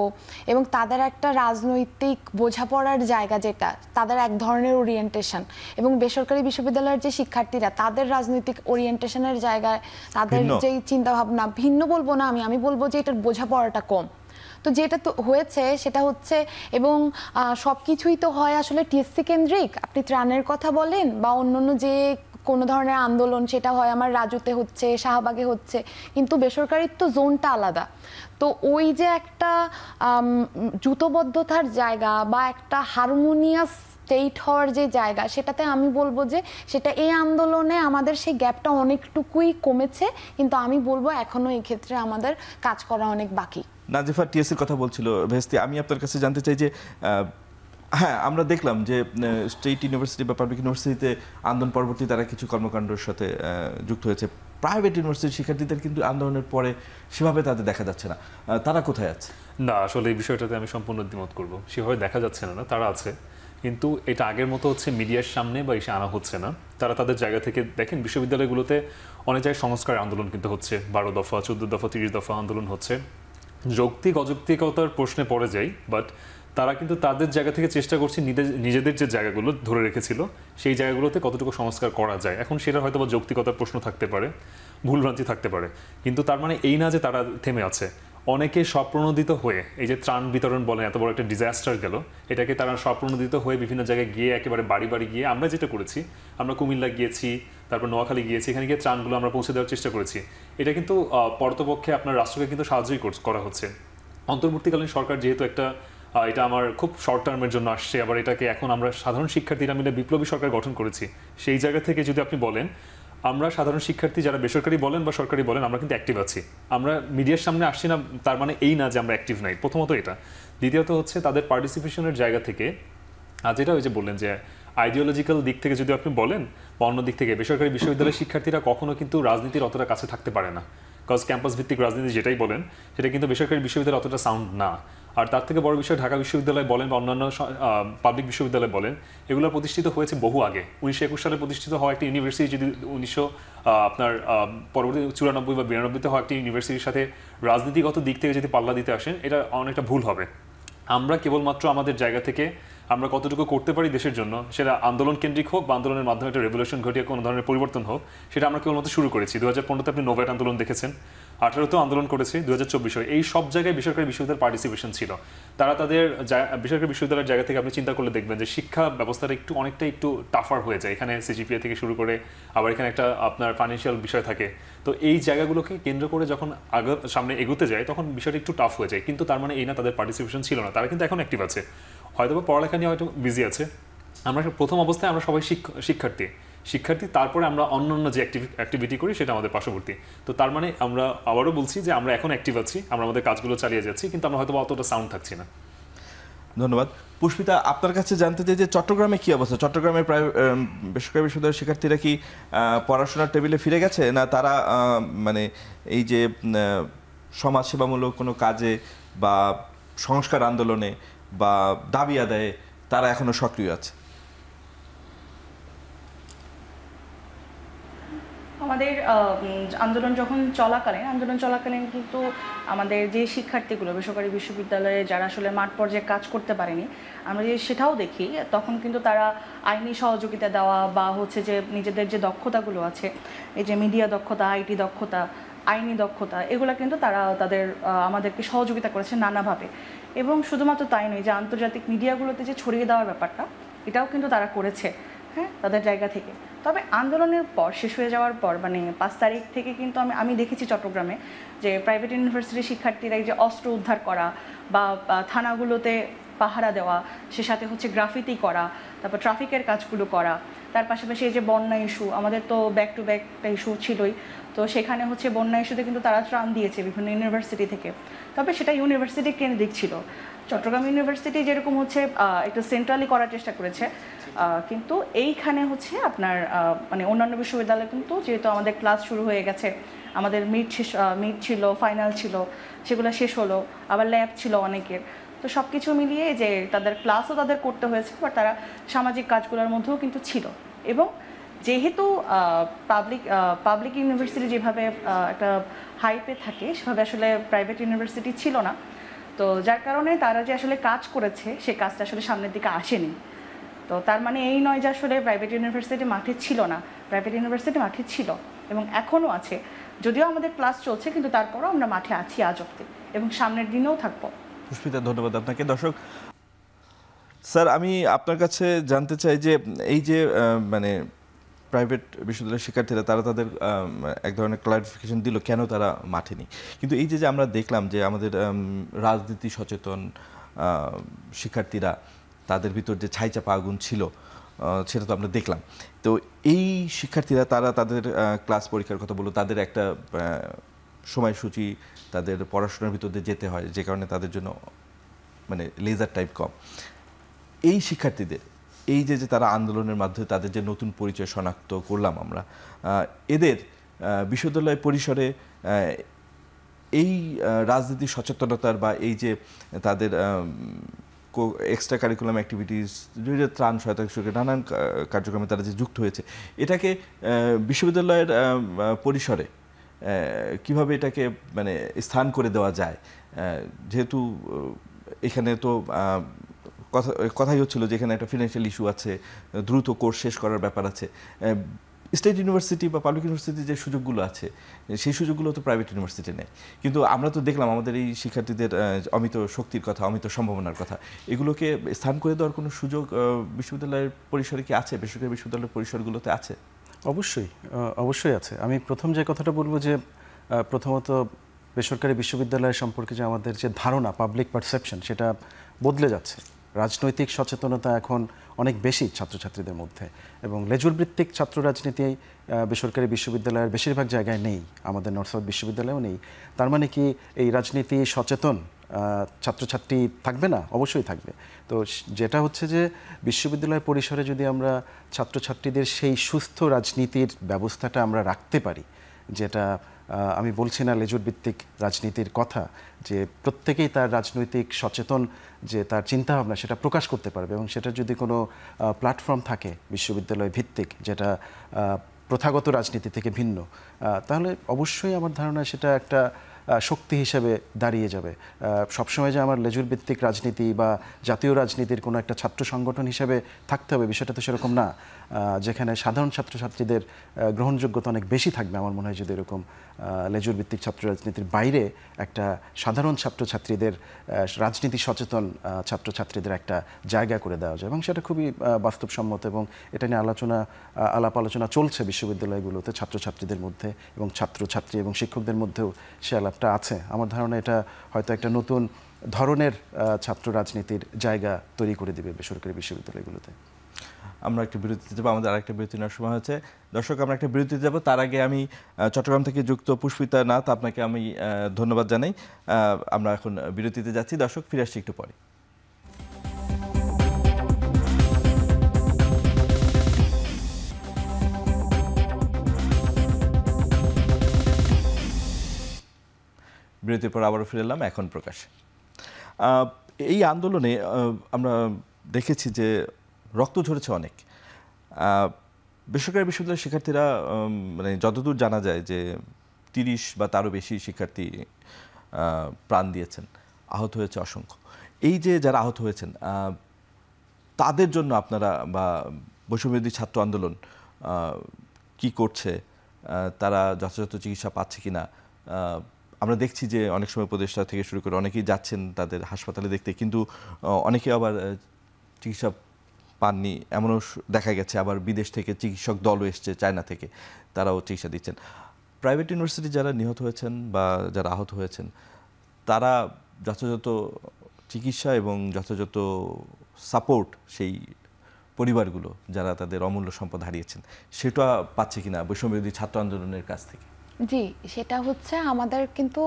এবং তাদের একটা রাজনৈতিক বোঝাপড়ার জায়গা, যেটা তাদের এক ধরনের ওরিয়েন্টেশন, এবং বেসরকারি বিশ্ববিদ্যালয়ের যে শিক্ষার্থীরা তাদের রাজনৈতিক ওরিয়েন্টেশনের জায়গায় তাদের যেই চিন্তাভাবনা ভিন্ন বলবো না, আমি বলবো যে এটার বোঝাপড়াটা কম। তো যেটা তো হয়েছে সেটা হচ্ছে, এবং সব কিছুই তো হয় আসলে টিএসসি কেন্দ্রিক। আপনি ত্রাণের কথা বলেন বা অন্যান্য যে কোনো ধরনের আন্দোলন, সেটা হয় আমার রাজুতে হচ্ছে, শাহবাগে হচ্ছে, কিন্তু বেসরকারির তো জোনটা আলাদা। তো ওই যে একটা জুতবদ্ধতার জায়গা বা একটা হারমোনিয়াস স্টেট হওয়ার যে জায়গা, সেটাতে আমি বলবো যে সেটা এই আন্দোলনে আমাদের সেই গ্যাপটা অনেকটুকুই কমেছে, কিন্তু আমি বলবো এখনো এই ক্ষেত্রে আমাদের কাজ করা অনেক বাকি। নাজিফা টিএসসির কথা বলছিল ভেস্তি, আমি আপনার কাছে জানতে চাই যে হ্যাঁ, আমরা দেখলাম যে স্টেট ইউনিভার্সিটি বা পাবলিক ইউনিভার্সিটিতে আন্দোলন পরবর্তী তারা কিছু কর্মকাণ্ডের সাথে যুক্ত হয়েছে। প্রাইভেট ইউনিভার্সিটির শিক্ষার্থীদের কিন্তু আন্দোলনের পরে সেভাবে তাদের দেখা যাচ্ছে না, তারা কোথায় আছে? না, আসলে এই বিষয়টাতে আমি সম্পূর্ণ দ্বিমত করব। সেভাবে দেখা যাচ্ছে না, তারা আছে, কিন্তু এটা আগের মতো হচ্ছে মিডিয়ার সামনে বা এসে আনা হচ্ছে না। তারা তাদের জায়গা থেকে দেখেন, বিশ্ববিদ্যালয়গুলোতে অনেক জায়গায় সংস্কার আন্দোলন কিন্তু হচ্ছে, 12 দফা, 14 দফা, 30 দফা আন্দোলন হচ্ছে। যৌক্তিক অযৌক্তিকতার প্রশ্নে পড়ে যায়, বাট তারা কিন্তু তাদের জায়গা থেকে চেষ্টা করছে নিজেদের যে জায়গাগুলো ধরে রেখেছিল সেই জায়গাগুলোতে কতটুকু সংস্কার করা যায়। এখন সেটা হয়তো বা যৌক্তিকতার প্রশ্ন থাকতে পারে, ভুলভ্রান্তি থাকতে পারে, কিন্তু তার মানে এই না যে তারা থেমে আছে। অনেকে স্বপ্রণোদিত হয়ে, এই যে ত্রাণ বিতরণ বলেন, এত বড় একটা ডিজাস্টার গেল, এটাকে তারা স্বপ্রণোদিত হয়ে বিভিন্ন জায়গায় গিয়ে একেবারে বাড়ি বাড়ি গিয়ে, আমরা যেটা করেছি, আমরা কুমিল্লা গিয়েছি, তারপর নোয়াখালী গিয়েছি, এখানে গিয়ে ত্রাণগুলো আমরা পৌঁছে দেওয়ার চেষ্টা করেছি। এটা কিন্তু পরতপক্ষে আপনার রাষ্ট্রকে কিন্তু সাহায্যই করা হচ্ছে। অন্তর্বর্তীকালীন সরকার যেহেতু একটা এটা আমার খুব শর্ট টার্মের জন্য আসছে, আবার এটাকে এখন আমরা সাধারণ শিক্ষার্থীরা মিলে বিপ্লবী সরকার গঠন করেছি, সেই জায়গা থেকে যদি আপনি বলেন, আমরা সাধারণ শিক্ষার্থী যারা বেসরকারি বলেন বা সরকারি বলেন, আমরা কিন্তু অ্যাক্টিভ আছি। আমরা মিডিয়ার সামনে আসছি না, তার মানে এই না যে আমরা অ্যাক্টিভ নাই, প্রথমত এটা। দ্বিতীয়ত হচ্ছে তাদের পার্টিসিপেশনের জায়গা থেকে, আর যেটা ওই যে বললেন যে আইডিওলজিক্যাল দিক থেকে যদি আপনি বলেন বা অন্য দিক থেকে, বেসরকারি বিশ্ববিদ্যালয়ের শিক্ষার্থীরা কখনো কিন্তু রাজনীতির অতটা কাছে থাকতে পারে না, কজ ক্যাম্পাস ভিত্তিক রাজনীতি যেটাই বলেন সেটা কিন্তু বেসরকারি বিশ্ববিদ্যালয় অতটা সাউন্ড না। আর তার থেকে বড় বিষয়, ঢাকা বিশ্ববিদ্যালয় বলেন বা অন্যান্য পাবলিক বিশ্ববিদ্যালয় বলেন, এগুলো প্রতিষ্ঠিত হয়েছে বহু আগে। 1921 সালে প্রতিষ্ঠিত হওয়া একটি ইউনিভার্সিটি যদি আপনার পরবর্তী 94 বা 92-তে হওয়া একটি ইউনিভার্সিটির সাথে রাজনীতিগত দিক থেকে যদি পাল্লা দিতে আসেন, এটা অনেকটা ভুল হবে। আমরা কেবলমাত্র আমাদের জায়গা থেকে আমরা কতটুকু করতে পারি দেশের জন্য, সেটা আন্দোলন কেন্দ্রিক হোক বা আন্দোলনের মাধ্যমে একটা রেভলিউশন ঘটিয়ে কোনো ধরনের পরিবর্তন হোক, সেটা আমরা কেবলমাত্র শুরু করেছি। 2015-তে আপনি নোভেট আন্দোলন দেখেছেন, 18-তেও আন্দোলন করেছি, 2024-এ এই সব জায়গায় বেসরকারি বিশ্ববিদ্যালয়ের পার্টিসিপেশন ছিল। তারা তাদের বেসরকারি বিশ্ববিদ্যালয়ের জায়গা থেকে আপনি চিন্তা করলে দেখবেন যে শিক্ষা ব্যবস্থাটা অনেকটা একটু টাফার হয়ে যায়। এখানে সিজিপিএ থেকে শুরু করে আবার এখানে একটা আপনার ফাইন্যান্সিয়াল বিষয় থাকে। তো এই জায়গাগুলোকে কেন্দ্র করে যখন সামনে এগোতে যায়, তখন বিষয়টা একটু টাফ হয়ে যায়। কিন্তু তার মানে এই না তাদের পার্টিসিপেশন ছিল না, তারা কিন্তু এখন অ্যাক্টিভ আছে, হয়তো বা পড়ালেখা নিয়ে হয়তো বিজি আছে। আমরা প্রথম অবস্থায় আমরা সবাই শিক্ষার্থী, তারপরে আমরা অন্যান্য যে অ্যাক্টিভিটি করি সেটা আমাদের পার্শ্ববর্তী। তো তার মানে আমরা আবারও বলছি যে আমরা এখন অ্যাক্টিভ আছি, আমরা আমাদের কাজগুলো চালিয়ে যাচ্ছি, কিন্তু আমরা হয়তো অতটা সাউন্ড থাকছি না। ধন্যবাদ। পুষ্পিতা, আপনার কাছে জানতে চাই যে চট্টগ্রামে কি অবস্থা? চট্টগ্রামের বেসরকারি বিশ্ববিদ্যালয়ের শিক্ষার্থীরা কি পড়াশোনার টেবিলে ফিরে গেছে, না তারা মানে এই যে সমাজসেবামূলক কোনো কাজে বা সংস্কার আন্দোলনে বা দাবি আদায়ে তারা এখনো সক্রিয় আছে? আমাদের আন্দোলন চলাকালীন কিন্তু আমাদের যে শিক্ষার্থীগুলো বেসরকারি বিশ্ববিদ্যালয়ে যারা আসলে মাঠ পর্যায়ে কাজ করতে পারেনি, আমরা যে সেটাও দেখি, তখন কিন্তু তারা আইনি সহযোগিতা দেওয়া বা হচ্ছে যে নিজেদের যে দক্ষতাগুলো আছে, এই যে মিডিয়া দক্ষতা, আইটি দক্ষতা, আইনি দক্ষতা, এগুলো কিন্তু তারা আমাদেরকে সহযোগিতা করেছে নানাভাবে। এবং শুধুমাত্র তাই নয়, যে আন্তর্জাতিক মিডিয়াগুলোতে যে ছড়িয়ে দেওয়ার ব্যাপারটা, এটাও কিন্তু তারা করেছে, হ্যাঁ, তাদের জায়গা থেকে। তবে আন্দোলনের পর, শেষ হয়ে যাওয়ার পর, মানে 5 তারিখ থেকে কিন্তু আমি দেখেছি চট্টগ্রামে যে প্রাইভেট ইউনিভার্সিটির শিক্ষার্থীরা এই যে অস্ত্র উদ্ধার করা বা থানাগুলোতে পাহারা দেওয়া, সে সাথে হচ্ছে গ্রাফিতি করা, তারপর ট্রাফিকের কাজগুলো করা, তার পাশাপাশি এই যে বন্যা ইস্যু, আমাদের তো ব্যাক টু ব্যাক একটা ইস্যু ছিলই, তো সেখানে হচ্ছে বন্যা ইস্যুতে কিন্তু তারা ত্রাণ দিয়েছে বিভিন্ন ইউনিভার্সিটি থেকে। তবে সেটা ইউনিভার্সিটি কেন্দ্রিক ছিল। চট্টগ্রাম ইউনিভার্সিটি যেরকম হচ্ছে একটু সেন্ট্রালি করার চেষ্টা করেছে, কিন্তু এইখানে হচ্ছে আপনার মানে অন্যান্য বিশ্ববিদ্যালয় কিন্তু যেহেতু আমাদের ক্লাস শুরু হয়ে গেছে, আমাদের মিড ছিল, ফাইনাল ছিল, সেগুলো শেষ হলো, আবার ল্যাব ছিল অনেকের, তো সব কিছু মিলিয়ে যে তাদের ক্লাসও তাদের করতে হয়েছে, বাট তারা সামাজিক কাজগুলোর মধ্যেও কিন্তু ছিল। এবং যেহেতু পাবলিক ইউনিভার্সিটি যেভাবে একটা হাইপে থাকে, সেভাবে আসলে প্রাইভেট ইউনিভার্সিটি ছিল না। তো যার কারণে তারা যে আসলে কাজ করেছে সেই কাজটা আসলে সামনের দিকে আসেনি। তো তার মানে এই নয় যে আসলে প্রাইভেট ইউনিভার্সিটি মাঠে ছিল না, প্রাইভেট ইউনিভার্সিটি মাঠে ছিল এবং এখনও আছে, যদিও আমাদের ক্লাস চলছে কিন্তু তারপরও আমরা মাঠে আছি আজ অব্দি এবং সামনের দিনেও থাকবো। পুষ্পিতা, ধন্যবাদ আপনাকে। দর্শক, স্যার আমি আপনার কাছে জানতে চাই যে এই যে মানে প্রাইভেট বিশ্ববিদ্যালয়ের শিক্ষার্থীরা তারা তাদের এক ধরনের ক্লারিফিকেশন দিল কেন তারা মাঠে নেই, কিন্তু এই যে আমরা দেখলাম যে আমাদের রাজনীতি সচেতন শিক্ষার্থীরা, তাদের ভিতর যে ছাইচাপা আগুন ছিল সেটা তো আমরা দেখলাম। তো এই শিক্ষার্থীরা তারা তাদের ক্লাস পরীক্ষার কথা বললো, তাদের একটা সময়সূচি, তাদের পড়াশোনার ভিতর দিয়ে যেতে হয়, যে কারণে তাদের জন্য মানে লেজার টাইপ কম। এই শিক্ষার্থীদের এই যে তারা আন্দোলনের মাধ্যমে তাদের যে নতুন পরিচয় শনাক্ত করলাম আমরা, এদের বিশ্ববিদ্যালয় পরিসরে এই রাজনীতি সচেতনতার বা এই যে তাদের এক্সট্রা কারিকুলাম অ্যাক্টিভিটিস, ত্রাণ সহায়তা নানান কার্যক্রমে তারা যে যুক্ত হয়েছে, এটাকে বিশ্ববিদ্যালয়ের পরিসরে কিভাবে এটাকে মানে স্থান করে দেওয়া যায়, যেহেতু এখানে তো কথাই হচ্ছিল যে এখানে একটা ফিনান্সিয়াল ইস্যু আছে, দ্রুত কোর্স শেষ করার ব্যাপার আছে। স্টেট ইউনিভার্সিটি বা পাবলিক ইউনিভার্সিটির যে সুযোগগুলো আছে সেই সুযোগগুলো তো প্রাইভেট ইউনিভার্সিটি নেই। কিন্তু আমরা তো দেখলাম আমাদের এই শিক্ষার্থীদের অমিত শক্তির কথা, অমিত সম্ভাবনার কথা, এগুলোকে স্থান করে দেওয়ার কোনো সুযোগ বিশ্ববিদ্যালয়ের পরিসরে কি আছে, বেসরকারি বিশ্ববিদ্যালয়ের পরিসরগুলোতে আছে? অবশ্যই আছে। আমি প্রথম যে কথাটা বলবো যে প্রথমত বেসরকারি বিশ্ববিদ্যালয় সম্পর্কে যে আমাদের যে ধারণা, পাবলিক পারসেপশন, সেটা বদলে যাচ্ছে। রাজনৈতিক সচেতনতা এখন অনেক বেশি ছাত্রছাত্রীদের মধ্যে, এবং লেজুর ভিত্তিক ছাত্র রাজনীতি বেসরকারি বিশ্ববিদ্যালয়ের বেশিরভাগ জায়গায় নেই, আমাদের নর্থ সাউথ বিশ্ববিদ্যালয়েও নেই। তার মানে কি এই রাজনীতি সচেতন ছাত্রছাত্রী থাকবে না? অবশ্যই থাকবে। তো যেটা হচ্ছে যে বিশ্ববিদ্যালয় পরিসরে যদি আমরা ছাত্রছাত্রীদের সেই সুস্থ রাজনীতির ব্যবস্থাটা আমরা রাখতে পারি, যেটা আমি বলছি না লেজুর ভিত্তিক রাজনীতির কথা, যে প্রত্যেকেই তার রাজনৈতিক সচেতন যে তার চিন্তাভাবনা সেটা প্রকাশ করতে পারবে, এবং সেটা যদি কোনো প্ল্যাটফর্ম থাকে বিশ্ববিদ্যালয় ভিত্তিক যেটা প্রথাগত রাজনীতি থেকে ভিন্ন, তাহলে অবশ্যই আমার ধারণা সেটা একটা শক্তি হিসেবে দাঁড়িয়ে যাবে। সবসময় যে আমার লেজুর ভিত্তিক রাজনীতি বা জাতীয় রাজনীতির কোনো একটা ছাত্র সংগঠন হিসেবে থাকতে হবে, বিষয়টা তো সেরকম না। যেখানে সাধারণ ছাত্রছাত্রীদের গ্রহণযোগ্যতা অনেক বেশি থাকবে আমার মনে হয় যদি এরকম লেজুর ভিত্তিক ছাত্র রাজনীতির বাইরে একটা সাধারণ ছাত্রছাত্রীদের রাজনীতি সচেতন ছাত্রছাত্রীদের একটা জায়গা করে দেওয়া যায়, এবং সেটা খুবই বাস্তবসম্মত, এবং এটা নিয়ে আলাপ আলোচনা চলছে বিশ্ববিদ্যালয়গুলোতে ছাত্রছাত্রীদের মধ্যে, এবং ছাত্রছাত্রী এবং শিক্ষকদের মধ্যেও সে আলাপটা আছে। আমার ধারণা এটা হয়তো একটা নতুন ধরনের ছাত্র রাজনীতির জায়গা তৈরি করে দিবে বেসরকারি বিশ্ববিদ্যালয়গুলোতে। আমরা একটা বিরতিতে যাবো, আমাদের আরেকটা বিরতি নেওয়ার সময় হচ্ছে। দর্শক, আমরা একটা বিরতিতে যাবো, তার আগে আমি চট্টগ্রাম থেকে যুক্ত পুষ্পিতা নাথ, আপনাকে আমি ধন্যবাদ জানাই। আমরা এখন বিরতিতে যাচ্ছি। দর্শক, ফিরে আসছি একটু পরে। বিরতির পর আবারও ফিরে এলাম এখন প্রকাশে। এই আন্দোলনে আমরা দেখেছি যে রক্ত ঝরেছে অনেক। বেসরকারি বিশ্ববিদ্যালয়ের শিক্ষার্থীরা মানে যতদূর জানা যায় যে 30 বা তারও বেশি শিক্ষার্থী প্রাণ দিয়েছেন, আহত হয়েছে অসংখ্য। এই যে যারা আহত হয়েছেন তাদের জন্য আপনারা বা বৈষম্যবিরোধী ছাত্র আন্দোলন কি করছে, তারা যথাযথ চিকিৎসা পাচ্ছে কিনা? আমরা দেখছি যে অনেক সময় উপদেষ্টা থেকে শুরু করে অনেকেই যাচ্ছেন তাদের হাসপাতালে দেখতে, কিন্তু অনেকে আবার চিকিৎসা পাননি, এমনও দেখা গেছে। আবার বিদেশ থেকে চিকিৎসক দলও এসছে, চায়না থেকে, তারাও চিকিৎসা দিচ্ছেন। প্রাইভেট ইউনিভার্সিটি যারা নিহত হয়েছেন বা যারা আহত হয়েছেন, তারা যথাযথ চিকিৎসা এবং যথাযথ সাপোর্ট সেই পরিবারগুলো যারা তাদের অমূল্য সম্পদ হারিয়েছেন সেটা পাচ্ছে কিনা বৈষম্যবিরোধী ছাত্র আন্দোলনের কাছ থেকে? জি, সেটা হচ্ছে আমাদের কিন্তু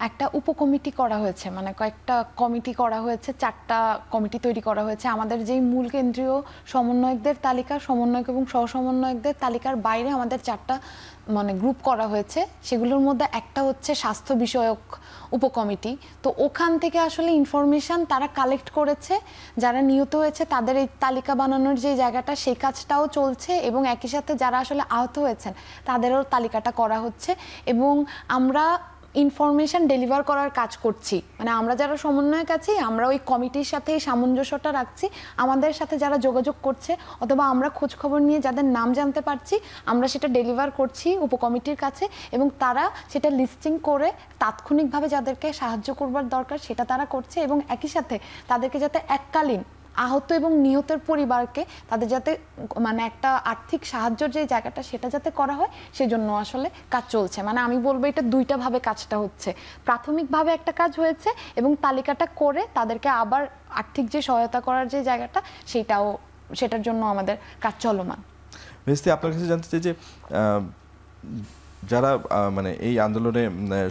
একটা উপকমিটি করা হয়েছে, মানে কয়েকটা কমিটি করা হয়েছে, 4টা কমিটি তৈরি করা হয়েছে। আমাদের যেই মূল কেন্দ্রীয় সমন্বয়কদের তালিকা, সমন্বয়ক এবং সহসমন্বয়কদের তালিকার বাইরে আমাদের 4টা মানে গ্রুপ করা হয়েছে। সেগুলোর মধ্যে একটা হচ্ছে স্বাস্থ্য বিষয়ক উপকমিটি। তো ওখান থেকে আসলে ইনফরমেশন তারা কালেক্ট করেছে, যারা নিহত হয়েছে তাদের এই তালিকা বানানোর যে জায়গাটা, সেই কাজটাও চলছে, এবং একই সাথে যারা আসলে আহত হয়েছেন তাদেরও তালিকাটা করা হচ্ছে। এবং আমরা ইনফরমেশন ডেলিভার করার কাজ করছি, মানে আমরা যারা সমন্বয়ক আছি আমরা ওই কমিটির সাথে এই সামঞ্জস্যটা রাখছি, আমাদের সাথে যারা যোগাযোগ করছে অথবা আমরা খোঁজ খবর নিয়ে যাদের নাম জানতে পারছি আমরা সেটা ডেলিভার করছি উপকমিটির কাছে, এবং তারা সেটা লিস্টিং করে তাৎক্ষণিকভাবে যাদেরকে সাহায্য করবার দরকার সেটা তারা করছে, এবং একই সাথে তাদেরকে যাতে এককালীন আহত এবং নিহতের পরিবারকে তাদের যাতে মানে একটা আর্থিক সাহায্যের যে জায়গাটা সেটা যাতে করা হয় সেজন্য আসলে কাজ চলছে। মানে আমি বলবো এটা দুইটা ভাবে কাজটা হচ্ছে, প্রাথমিকভাবে একটা কাজ হয়েছে এবং তালিকাটা করে তাদেরকে আবার আর্থিক যে সহায়তা করার যে জায়গাটা সেটার জন্য আমাদের কাজ চলমান। মেহেদি, আপনার কাছে জানতে চাই যে যারা মানে এই আন্দোলনে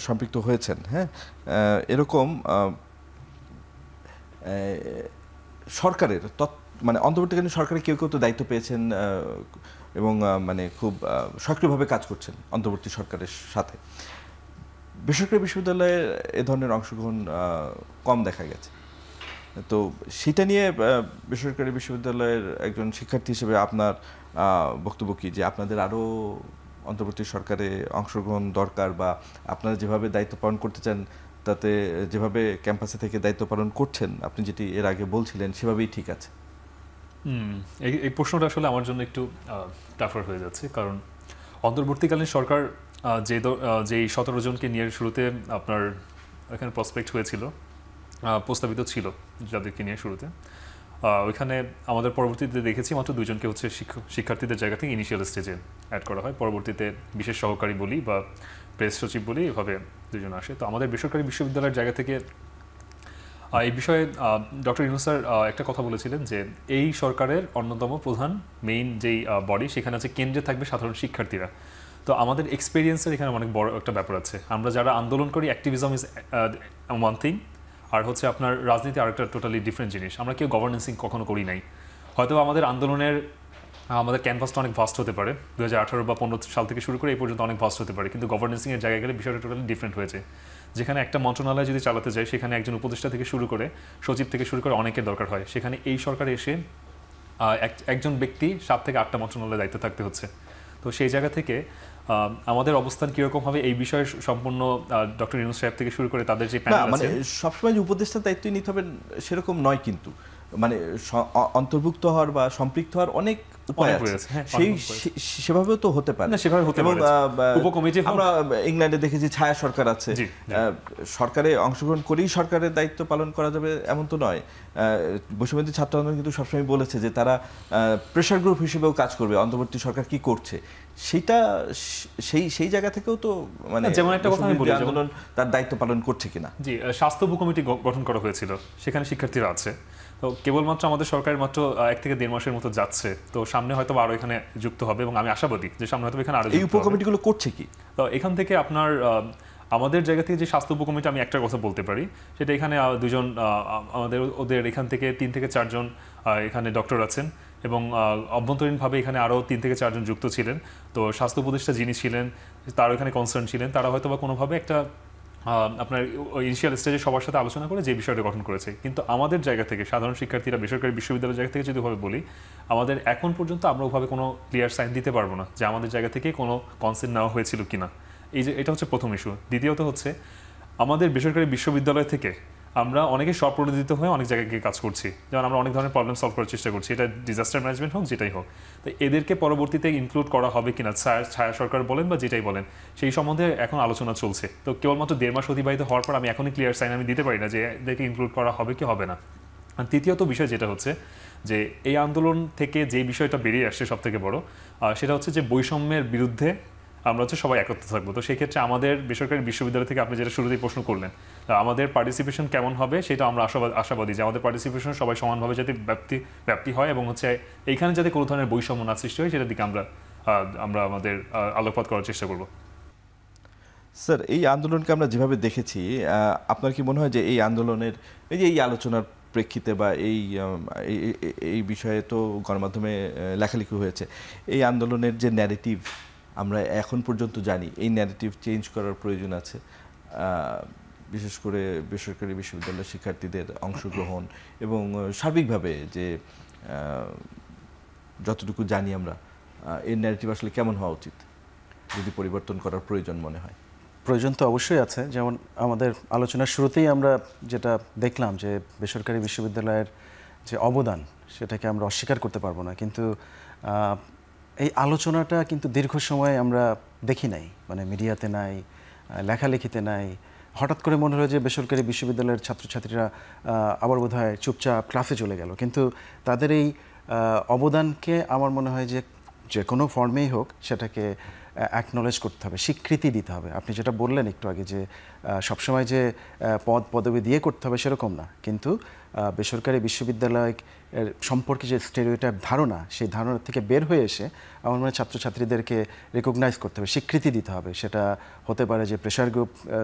সম্পৃক্ত হয়েছেন, হ্যাঁ, এরকম সরকারের মানে অন্তর্বর্তীকালীন সরকারের কেউ কেউ তো দায়িত্ব পেয়েছেন এবং মানে খুব সক্রিয়ভাবে কাজ করছেন অন্তর্বর্তী সরকারের সাথে। বেসরকারি বিশ্ববিদ্যালয়ে এ ধরনের অংশগ্রহণ কম দেখা গেছে, তো সেটা নিয়ে বেসরকারি বিশ্ববিদ্যালয়ের একজন শিক্ষার্থী হিসেবে আপনার বক্তব্য কি, যে আপনাদের আরও অন্তর্বর্তী সরকারে অংশগ্রহণ দরকার, বা আপনারা যেভাবে দায়িত্ব পালন করতে চান তাতে যেভাবে ক্যাম্পাসে থেকে দায়িত্ব পালন করছেন আপনি যেটি এর আগে বলছিলেন সেভাবেই ঠিক আছে? এই প্রশ্নটা আসলে আমার জন্য একটু টাফার হয়ে যাচ্ছে, কারণ অন্তর্বর্তীকালীন সরকার যেই 17 জনকে নিয়ে শুরুতে আপনার এখানে প্রসপেক্ট হয়েছিল, প্রস্তাবিত ছিল যাদেরকে নিয়ে শুরুতে, ওইখানে আমাদের পরবর্তীতে দেখেছি মাত্র 2 জনকে হচ্ছে শিক্ষার্থীদের জায়গা থেকে ইনিশিয়াল স্টেজে অ্যাড করা হয়, পরবর্তীতে বিশেষ সহকারী বলি বা প্রেস সচিব বলি এভাবে 2 জন আসে। তো আমাদের বেসরকারি বিশ্ববিদ্যালয়ের জায়গা থেকে এই বিষয়ে ডক্টর ইউনূস স্যার একটা কথা বলেছিলেন যে এই সরকারের অন্যতম প্রধান মেইন যেই বডি সেখানে আছে কেন্দ্রে থাকবে সাধারণ শিক্ষার্থীরা। তো আমাদের এক্সপিরিয়েন্সের এখানে অনেক বড় একটা ব্যাপার আছে, আমরা যারা আন্দোলন করি অ্যাক্টিভিজম ইজ ওয়ান থিং, আর হচ্ছে আপনার রাজনীতি আরেকটা টোটালি ডিফারেন্ট জিনিস। আমরা কেউ গভর্নেন্সিং কখনো করি নাই, হয়তো আমাদের আন্দোলনের আমাদের ক্যানভাসটা অনেক ভাস্ট হতে পারে, 2018 বা 15 সাল থেকে শুরু করে এই পর্যন্ত অনেক ভাস্ট হতে পারে, কিন্তু গভর্নেন্সিংয়ের জায়গায় গেলে বিষয়টা টোটালি ডিফারেন্ট হয়েছে। যেখানে একটা মন্ত্রণালয় যদি চালাতে যায় সেখানে একজন উপদেষ্টা থেকে শুরু করে সচিব থেকে শুরু করে অনেকের দরকার হয়, সেখানে এই সরকারে এসে একজন ব্যক্তি 7 থেকে 8টা মন্ত্রণালয়ের দায়িত্ব থাকতে হচ্ছে। তো সেই জায়গা থেকে আমাদের অবস্থান কীরকম হবে এই বিষয়ে সম্পূর্ণ ডক্টর ইউনূস সাহেব থেকে শুরু করে তাদের যে প্যানেল আছে, মানে সবসময় যে উপদেষ্টার দায়িত্ব নিতে হবে সেরকম নয়, কিন্তু মানে অন্তর্ভুক্ত হওয়ার বা সম্পৃক্ত হওয়ার অনেক উপায় আছে, সেভাবেও তো হতে পারে। এবং আমরা ইংল্যান্ডে দেখেছি ছায়া সরকার আছে, সরকারে অংশগ্রহণ করেই সরকারের দায়িত্ব পালন করা যাবে এমন তো নয়। বৈষম্যবিরোধী ছাত্র আন্দোলন কিন্তু সবসময় বলেছে যে তারা প্রেশার গ্রুপ হিসেবেও কাজ করবে, অন্তর্বর্তী সরকার কি করছে সেইটা সেই জায়গা থেকেও তো মানে যেমন একটা কথা আমি বলি, আন্দোলন তার দায়িত্ব পালন করছে কিনা। জি, স্বাস্থ্য উপকমিটি গঠন করা হয়েছিল, সেখানে শিক্ষার্থীরা আছে, তো কেবলমাত্র আমাদের সরকারের মাত্র 1 থেকে 1.5 মাসের মতো যাচ্ছে, তো সামনে হয়তো আরো এখানে যুক্ত হবে এবং আমি আশাবাদী যে সামনে হয়তো এখানে আরো এই উপকমিটিগুলো করছে কি। তো এখান থেকে আপনার আমাদের জায়গা থেকে যে স্বাস্থ্য উপকমিটি আমি একটা কথা বলতে পারি, সেটা এখানে 2 জন ওদের এখান থেকে 3 থেকে 4 জন এখানে ডক্টর আছেন, এবং অভ্যন্তরীণভাবে এখানে আরও 3 থেকে 4 জন যুক্ত ছিলেন। তো স্বাস্থ্য উপদেষ্টা যিনি ছিলেন তারও এখানে কনসার্ন ছিলেন, তারা হয়তো বা কোনোভাবে একটা আপনার ইনিশিয়াল স্টেজে সবার সাথে আলোচনা করে যে বিষয়টা গঠন করেছে। কিন্তু আমাদের জায়গা থেকে সাধারণ শিক্ষার্থীরা বেসরকারি বিশ্ববিদ্যালয়ের জায়গা থেকে যদি বলি, আমাদের এখন পর্যন্ত আমরা ওভাবে কোনো ক্লিয়ার সাইন দিতে পারবো না যে আমাদের জায়গা থেকে কোনো কনসেন্ট নেওয়া হয়েছিল কিনা। এটা হচ্ছে প্রথম ইস্যু। দ্বিতীয়ত হচ্ছে আমাদের বেসরকারি বিশ্ববিদ্যালয় থেকে আমরা অনেকে স্বপ্রণোদিত হয়ে অনেক জায়গায় গিয়ে কাজ করছি, যেমন আমরা অনেক ধরনের প্রবলেম সলভ করার চেষ্টা করছি, এটা ডিজাস্টার ম্যানেজমেন্ট হোক যেটাই হোক। তো এদেরকে পরবর্তীতে ইনক্লুড করা হবে কিনা, ছায়া সরকার বলেন বা যেটাই বলেন, সেই সম্বন্ধে এখন আলোচনা চলছে। তো কেবলমাত্র 1.5 মাস অতিবাহিত হওয়ার পর আমি এখনই ক্লিয়ার সাইন আমি দিতে পারি না যে এদেরকে ইনক্লুড করা হবে কি হবে না। আর তৃতীয়ত বিষয় যেটা হচ্ছে যে এই আন্দোলন থেকে যে বিষয়টা বেরিয়ে আসছে সব থেকে বড়, সেটা হচ্ছে যে বৈষম্যের বিরুদ্ধে আমরা হচ্ছে সবাই একত্র থাকবো। তো সেই ক্ষেত্রে আমাদের বেসরকারি বিশ্ববিদ্যালয় থেকে আপনি যেটা শুরুতেই প্রশ্ন করলেন, আমাদের পার্টিসিপেশন কেমন হবে সেটা আমরা আশাবাদী যে আমাদের পার্টিসিপেশন সবাই সমানভাবে যাতে ব্যাপ্তি হয়, এবং হচ্ছে এইখানে যাতে কোনো ধরনের বৈষম্য না সৃষ্টি হয় সেটার দিকে আমরা আমাদের আলোকপাত করার চেষ্টা করব। স্যার, এই আন্দোলনকে আমরা যেভাবে দেখেছি, আপনার কি মনে হয় যে এই আন্দোলনের এই আলোচনার প্রেক্ষিতে বা এই বিষয়ে তো গণমাধ্যমে লেখালেখি হয়েছে, এই আন্দোলনের যে ন্যারেটিভ আমরা এখন পর্যন্ত জানি, এই ন্যারেটিভ চেঞ্জ করার প্রয়োজন আছে, বিশেষ করে বেসরকারি বিশ্ববিদ্যালয়ের শিক্ষার্থীদের অংশগ্রহণ এবং সার্বিকভাবে যে যতটুকু জানি আমরা, এই ন্যারেটিভ আসলে কেমন হওয়া উচিত যদি পরিবর্তন করার প্রয়োজন মনে হয়? প্রয়োজন তো অবশ্যই আছে। যেমন আমাদের আলোচনার শুরুতেই আমরা যেটা দেখলাম যে বেসরকারি বিশ্ববিদ্যালয়ের যে অবদান সেটাকে আমরা অস্বীকার করতে পারবো না, কিন্তু এই আলোচনাটা কিন্তু দীর্ঘ সময় আমরা দেখি নাই, মানে মিডিয়াতে নাই, লেখালেখিতে নাই। হঠাৎ করে মনে হয় যে বেসরকারি বিশ্ববিদ্যালয়ের ছাত্রছাত্রীরা আবার বোধহয় চুপচাপ ক্লাসে চলে গেল, কিন্তু তাদের এই অবদানকে আমার মনে হয় যে কোনো ফর্মেই হোক সেটাকে অ্যাকনলেজ করতে হবে, স্বীকৃতি দিতে হবে। আপনি যেটা বললেন একটু আগে যে সবসময় যে পদ পদবি দিয়ে করতে হবে সেরকম না, কিন্তু বেসরকারি বিশ্ববিদ্যালয় সম্পর্কে যে স্টেরিওটাইপ ধারণা, সেই ধারণা থেকে বের হয়ে এসে আমার মনে হয় ছাত্রছাত্রীদেরকে রেকগনাইজ করতে হবে, স্বীকৃতি দিতে হবে। সেটা হতে পারে যে প্রেশার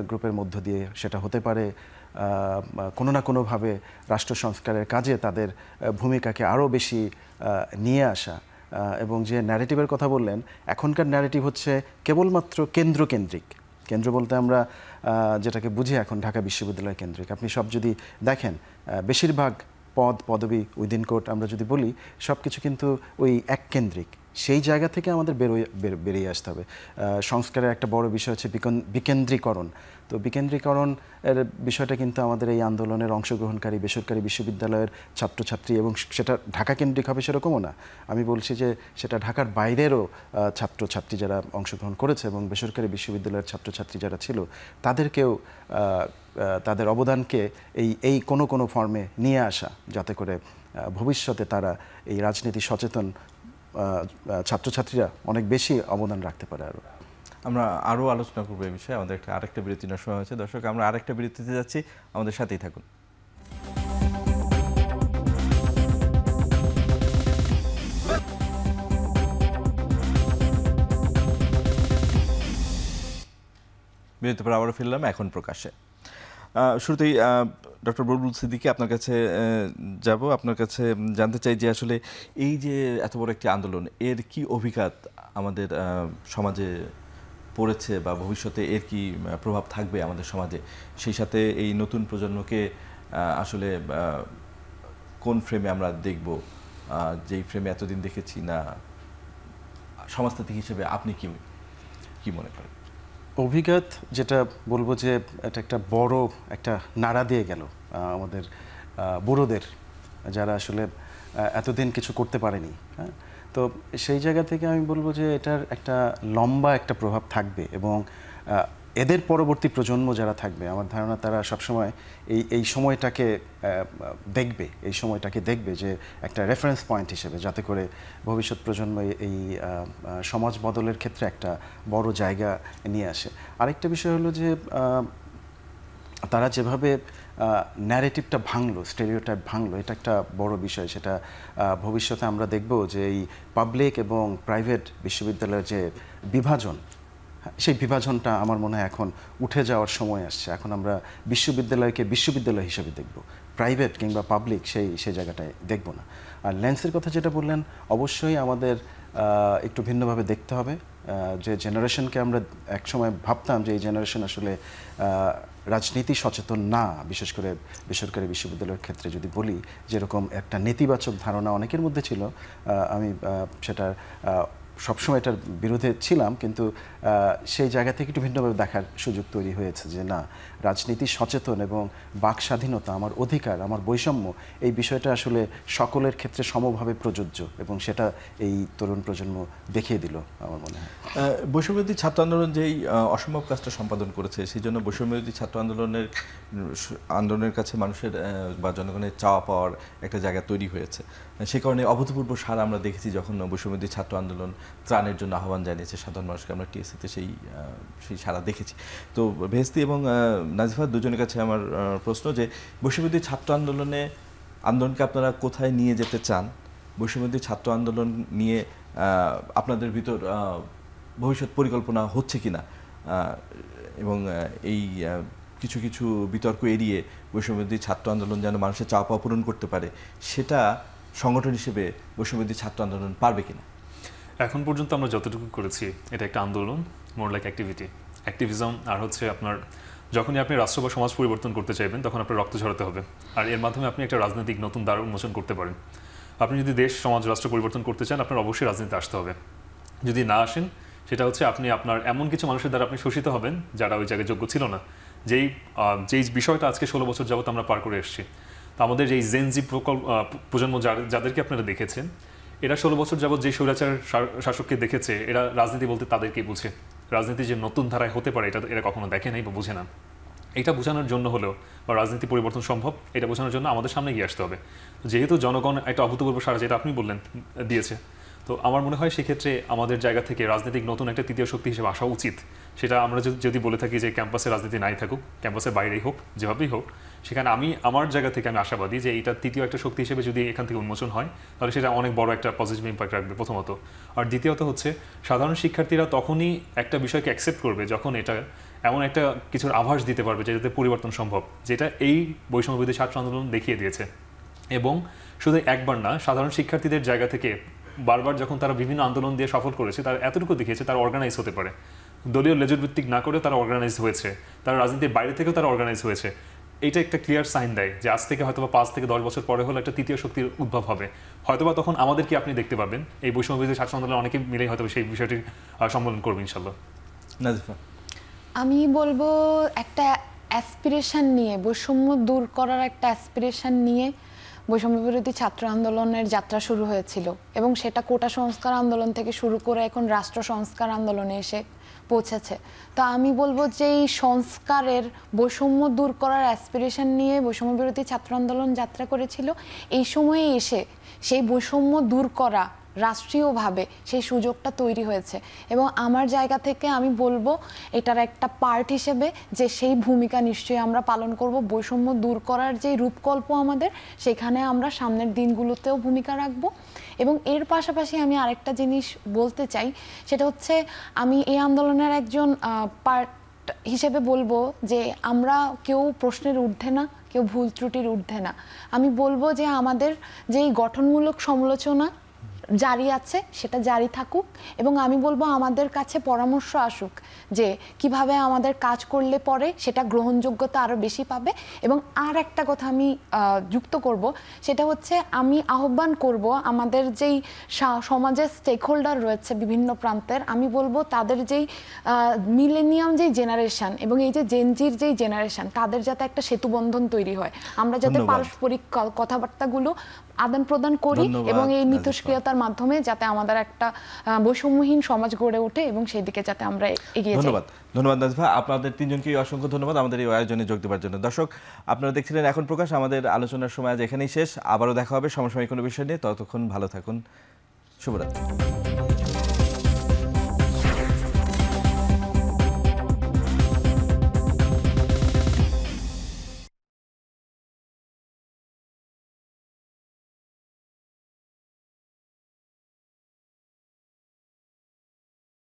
গ্রুপের মধ্য দিয়ে, সেটা হতে পারে কোনো না কোনোভাবে রাষ্ট্র সংস্কারের কাজে তাদের ভূমিকাকে আরও বেশি নিয়ে আসা। এবং যে ন্যারেটিভের কথা বললেন, এখনকার ন্যারেটিভ হচ্ছে কেবলমাত্র কেন্দ্রকেন্দ্রিক। কেন্দ্র বলতে আমরা যেটাকে বুঝি এখন ঢাকা বিশ্ববিদ্যালয় কেন্দ্রিক। আপনি সব যদি দেখেন, বেশিরভাগ পদ পদবি উইদিন কোর্ট আমরা যদি বলি, সব কিছু কিন্তু ওই এক কেন্দ্রিক। সেই জায়গা থেকে আমাদের বেরিয়ে আসতে হবে। সংস্কারের একটা বড় বিষয় হচ্ছে বিকেন্দ্রীকরণ। তো বিকেন্দ্রীকরণ এর বিষয়টা কিন্তু আমাদের এই আন্দোলনের অংশগ্রহণকারী বেসরকারি বিশ্ববিদ্যালয়ের ছাত্রছাত্রী, এবং সেটা ঢাকা কেন্দ্রিক হবে সেরকমও না। আমি বলছি যে সেটা ঢাকার বাইরেরও ছাত্রছাত্রী যারা অংশগ্রহণ করেছে এবং বেসরকারি বিশ্ববিদ্যালয়ের ছাত্রছাত্রী যারা ছিল, তাদেরকেও তাদের অবদানকে এই কোনো ফর্মে নিয়ে আসা, যাতে করে ভবিষ্যতে তারা এই রাজনীতি সচেতন ছাত্রছাত্রীরা অনেক বেশি অবদান রাখতে পারে। আমরা আরও আলোচনা করবো এই বিষয়ে। আমাদের আরেকটা বিরতি নেওয়ার সময় হয়েছে। দর্শক, আমরা আরেকটা বিরতিতে যাচ্ছি, আমাদের সাথেই থাকুন। বিরতির পর আবারও ফিরলাম এখন প্রকাশে। শুরুতেই ডক্টর বুলবুল সিদ্দিকী, আপনার কাছে যাব। আপনার কাছে জানতে চাই যে আসলে এই যে এত বড় একটি আন্দোলন, এর কি অভিঘাত আমাদের সমাজে পড়েছে বা ভবিষ্যতে এর কি প্রভাব থাকবে আমাদের সমাজে, সেই সাথে এই নতুন প্রজন্মকে আসলে কোন ফ্রেমে আমরা দেখব, যেই ফ্রেমে এতদিন দেখেছি না। সমাজতান্ত্রিক হিসেবে আপনি কি মনে করেন? অভিঘাত যেটা বলবো যে এটা একটা বড় একটা নাড়া দিয়ে গেল আমাদের বুড়োদের, যারা আসলে এতদিন কিছু করতে পারেনি। হ্যাঁ, তো সেই জায়গা থেকে আমি বলবো যে এটার একটা লম্বা একটা প্রভাব থাকবে, এবং এদের পরবর্তী প্রজন্ম যারা থাকবে, আমার ধারণা তারা সবসময় এই সময়টাকে দেখবে যে একটা রেফারেন্স পয়েন্ট হিসেবে, যাতে করে ভবিষ্যৎ প্রজন্ম এই সমাজ বদলের ক্ষেত্রে একটা বড় জায়গা নিয়ে আসে। আরেকটা বিষয় হলো যে তারা যেভাবে ন্যারেটিভটা ভাঙলো, স্টেরিওটাইপ ভাঙলো, এটা একটা বড় বিষয়। সেটা ভবিষ্যতে আমরা দেখব যে এই পাবলিক এবং প্রাইভেট বিশ্ববিদ্যালয়ের যে বিভাজন, সেই বিভাজনটা আমার মনে হয় এখন উঠে যাওয়ার সময় আসছে। এখন আমরা বিশ্ববিদ্যালয়কে বিশ্ববিদ্যালয় হিসেবে দেখব, প্রাইভেট কিংবা পাবলিক সেই জায়গাটায় দেখব না। আর লেন্সের কথা যেটা বললেন, অবশ্যই আমাদের একটু ভিন্নভাবে দেখতে হবে। যে জেনারেশনকে আমরা একসময় ভাবতাম যে এই জেনারেশন আসলে রাজনীতি সচেতন না, বিশেষ করে বেসরকারি বিশ্ববিদ্যালয়ের ক্ষেত্রে যদি বলি, যেরকম একটা নেতিবাচক ধারণা অনেকের মধ্যে ছিল, আমি সেটা সবসময় এটার বিরুদ্ধে ছিলাম, কিন্তু সেই জায়গা থেকে একটু ভিন্নভাবে দেখার সুযোগ তৈরি হয়েছে যে না, রাজনীতি সচেতন এবং বাক স্বাধীনতা, আমার অধিকার, আমার বৈষম্য, এই বিষয়টা আসলে সকলের ক্ষেত্রে সমভাবে প্রযোজ্য, এবং সেটা এই তরুণ প্রজন্ম দেখিয়ে দিল আমার মনে হয়। বৈষম্যবিরোধী ছাত্র আন্দোলন যেই অসম্ভব কাজটা সম্পাদন করেছে, সেই জন্য বৈষম্যবিরোধী ছাত্র আন্দোলনের কাছে মানুষের বা জনগণের চাওয়া পাওয়ার একটা জায়গা তৈরি হয়েছে। সে কারণে অভূতপূর্ব সাড়া আমরা দেখেছি যখন বৈষম্যবিরোধী ছাত্র আন্দোলন ত্রাণের জন্য আহ্বান জানিয়েছে সাধারণ মানুষকে। আমরা টিএসসিতে সেই সাড়া দেখেছি। তো ভেস্তি এবং নাজিফা, দুজনের কাছে আমার প্রশ্ন যে বৈষম্যবিরোধী ছাত্র আন্দোলনকে আপনারা কোথায় নিয়ে যেতে চান? বৈষম্যবিরোধী ছাত্র আন্দোলন নিয়ে আপনাদের ভিতর ভবিষ্যৎ পরিকল্পনা হচ্ছে কিনা, এবং এই কিছু বিতর্ক এড়িয়ে বৈষম্যবিরোধী ছাত্র আন্দোলন যেন মানুষের চাওয়া পাওয়া পূরণ করতে পারে, সেটা সংগঠন হিসেবে বৈষম্যবিরোধী ছাত্র আন্দোলন পারবে কিনা? এখন পর্যন্ত আমরা যতটুকু করেছি, এটা একটা আন্দোলন, মোর লাইক অ্যাক্টিভিজম। আর হচ্ছে আপনার যখনই আপনি রাষ্ট্র বা সমাজ পরিবর্তন করতে চাইবেন, তখন আপনার রক্ত ঝরাতে হবে, আর এর মাধ্যমে আপনি একটা রাজনৈতিক নতুন দ্বার উন্মোচন করতে পারেন। আপনি যদি দেশ, সমাজ, রাষ্ট্র পরিবর্তন করতে চান, আপনার অবশ্যই রাজনীতিতে আসতে হবে। যদি না আসেন, সেটা হচ্ছে আপনি আপনার এমন কিছু মানুষের দ্বারা আপনি শোষিত হবেন যারা ওই জায়গায় যোগ্য ছিল না। যেই বিষয়টা আজকে 16 বছর যাবত আমরা পার করে এসেছি, তো আমাদের এই জেনজি প্রজন্ম যাদেরকে আপনারা দেখেছেন, এরা 16 বছর যাবত যে স্বৈরাচার শাসককে দেখেছে, এরা রাজনীতি বলতে তাদেরকেই বুঝে। রাজনীতি যে নতুন ধারায় হতে পারে এটা এরা কখনো দেখে নাই বা বুঝে না। এটা বোঝানোর জন্য হলেও বা রাজনীতি পরিবর্তন সম্ভব, এটা বোঝানোর জন্য আমাদের সামনে গিয়ে আসতে হবে। যেহেতু জনগণ একটা অভূতপূর্ব সাড়া, যেটা আপনি বললেন, দিয়েছে, তো আমার মনে হয় সেক্ষেত্রে আমাদের জায়গা থেকে রাজনৈতিক নতুন একটা তৃতীয় শক্তি হিসেবে আসা উচিত। সেটা আমরা যদি বলে থাকি যে ক্যাম্পাসে রাজনীতি নাই থাকুক, ক্যাম্পাসের বাইরেই হোক, যেভাবেই হোক, সেখানে আমার জায়গা থেকে আমি আশাবাদী যে এটা তৃতীয় একটা শক্তি হিসেবে যদি এখান থেকে উন্মোচন হয়, তাহলে সেটা অনেক বড় একটা পজিটিভ ইম্প্যাক্ট রাখবে প্রথমত। আর দ্বিতীয়ত হচ্ছে সাধারণ শিক্ষার্থীরা তখনই একটা বিষয়কে অ্যাকসেপ্ট করবে যখন এটা এমন একটা কিছুর আভাস দিতে পারবে যেটাতে পরিবর্তন সম্ভব, যেটা এই বৈষম্যবিরোধী ছাত্র আন্দোলন দেখিয়ে দিয়েছে। এবং শুধু একবার না, সাধারণ শিক্ষার্থীদের জায়গা থেকে বারবার যখন তারা বিভিন্ন আন্দোলন দিয়ে সফল করেছে, তারা এতটুকু দেখিয়েছে তারা অর্গানাইজ হতে পারে। দলীয় লেজুর ভিত্তিক না করে তারা অর্গানাইজ হয়েছে, তারা রাজনীতির বাইরে থেকেও তারা অর্গানাইজ হয়েছে। এটা একটা ক্লিয়ার সাইন দেয় যে আজ থেকে হয়তো 5 থেকে 10 বছর পরে হলো একটা তৃতীয় শক্তির উদ্ভব হবে। হয়তোবা তখন আমাদেরকে আপনি দেখতে পাবেন এই বৈষম্যবিরোধী ছাত্র আন্দোলন অনেকে মিলেই হয়তো সেই বিষয়টি সম্বোধন করবে ইনশাল্লাহ। নাজিফা, আমি বলবো একটা অ্যাসপিরেশন নিয়ে, বৈষম্য দূর করার একটা অ্যাসপিরেশন নিয়ে বৈষম্য বিরোধী ছাত্র আন্দোলনের যাত্রা শুরু হয়েছিল, এবং সেটা কোটা সংস্কার আন্দোলন থেকে শুরু করে এখন রাষ্ট্র সংস্কার আন্দোলনে এসে পৌঁছেছে। তো আমি বলবো যে এই সংস্কারের, বৈষম্য দূর করার অ্যাসপিরেশন নিয়ে বৈষম্য বিরোধী ছাত্র আন্দোলন যাত্রা করেছিল। এই সময়ে এসে সেই বৈষম্য দূর করা রাষ্ট্রীয়ভাবে সেই সুযোগটা তৈরি হয়েছে, এবং আমার জায়গা থেকে আমি বলবো এটার একটা পার্ট হিসেবে যে সেই ভূমিকা নিশ্চয়ই আমরা পালন করব। বৈষম্য দূর করার যে রূপকল্প আমাদের, সেখানে আমরা সামনের দিনগুলোতেও ভূমিকা রাখব। এবং এর পাশাপাশি আমি আরেকটা জিনিস বলতে চাই, সেটা হচ্ছে আমি এই আন্দোলনের একজন পার্ট হিসেবে বলবো যে আমরা কেউ প্রশ্নের ঊর্ধ্বে না, কেউ ভুল ত্রুটির ঊর্ধ্বে না। আমি বলবো যে আমাদের যেই গঠনমূলক সমালোচনা জারি আছে সেটা জারি থাকুক, এবং আমি বলবো আমাদের কাছে পরামর্শ আসুক যে কিভাবে আমাদের কাজ করলে পরে সেটা গ্রহণযোগ্যতা আরও বেশি পাবে। এবং আর একটা কথা আমি যুক্ত করব, সেটা হচ্ছে আমি আহ্বান করব আমাদের যেই সমাজের স্টেক হোল্ডার রয়েছে বিভিন্ন প্রান্তের, আমি বলবো তাদের যেই মিলেনিয়াম যেই জেনারেশন এবং এই যে জেনজির যেই জেনারেশন, তাদের যাতে একটা সেতুবন্ধন তৈরি হয়, আমরা যাতে পারস্পরিক কথাবার্তাগুলো আদান প্রদান করি এবং এই মিথস্ক্রিয়তার মাধ্যমে যাতে আমাদের একটা বৈষম্যহীন সমাজ গড়ে ওঠে এবং সেই দিকে যাতে আমরা এগিয়ে যাই। ধন্যবাদ নাজিফা, আপনাদের তিনজনকে অসংখ্য ধন্যবাদ আমাদের এই আয়োজনে যোগ দেওয়ার জন্য। দর্শক, আপনারা দেখছিলেন এখন প্রকাশ। আমাদের আলোচনার সময় আজ এখানেই শেষ। আবারও দেখা হবে সমসাময়িক কোনো বিষয় নিয়ে। ততক্ষণ ভালো থাকুন। শুভরাত্রি।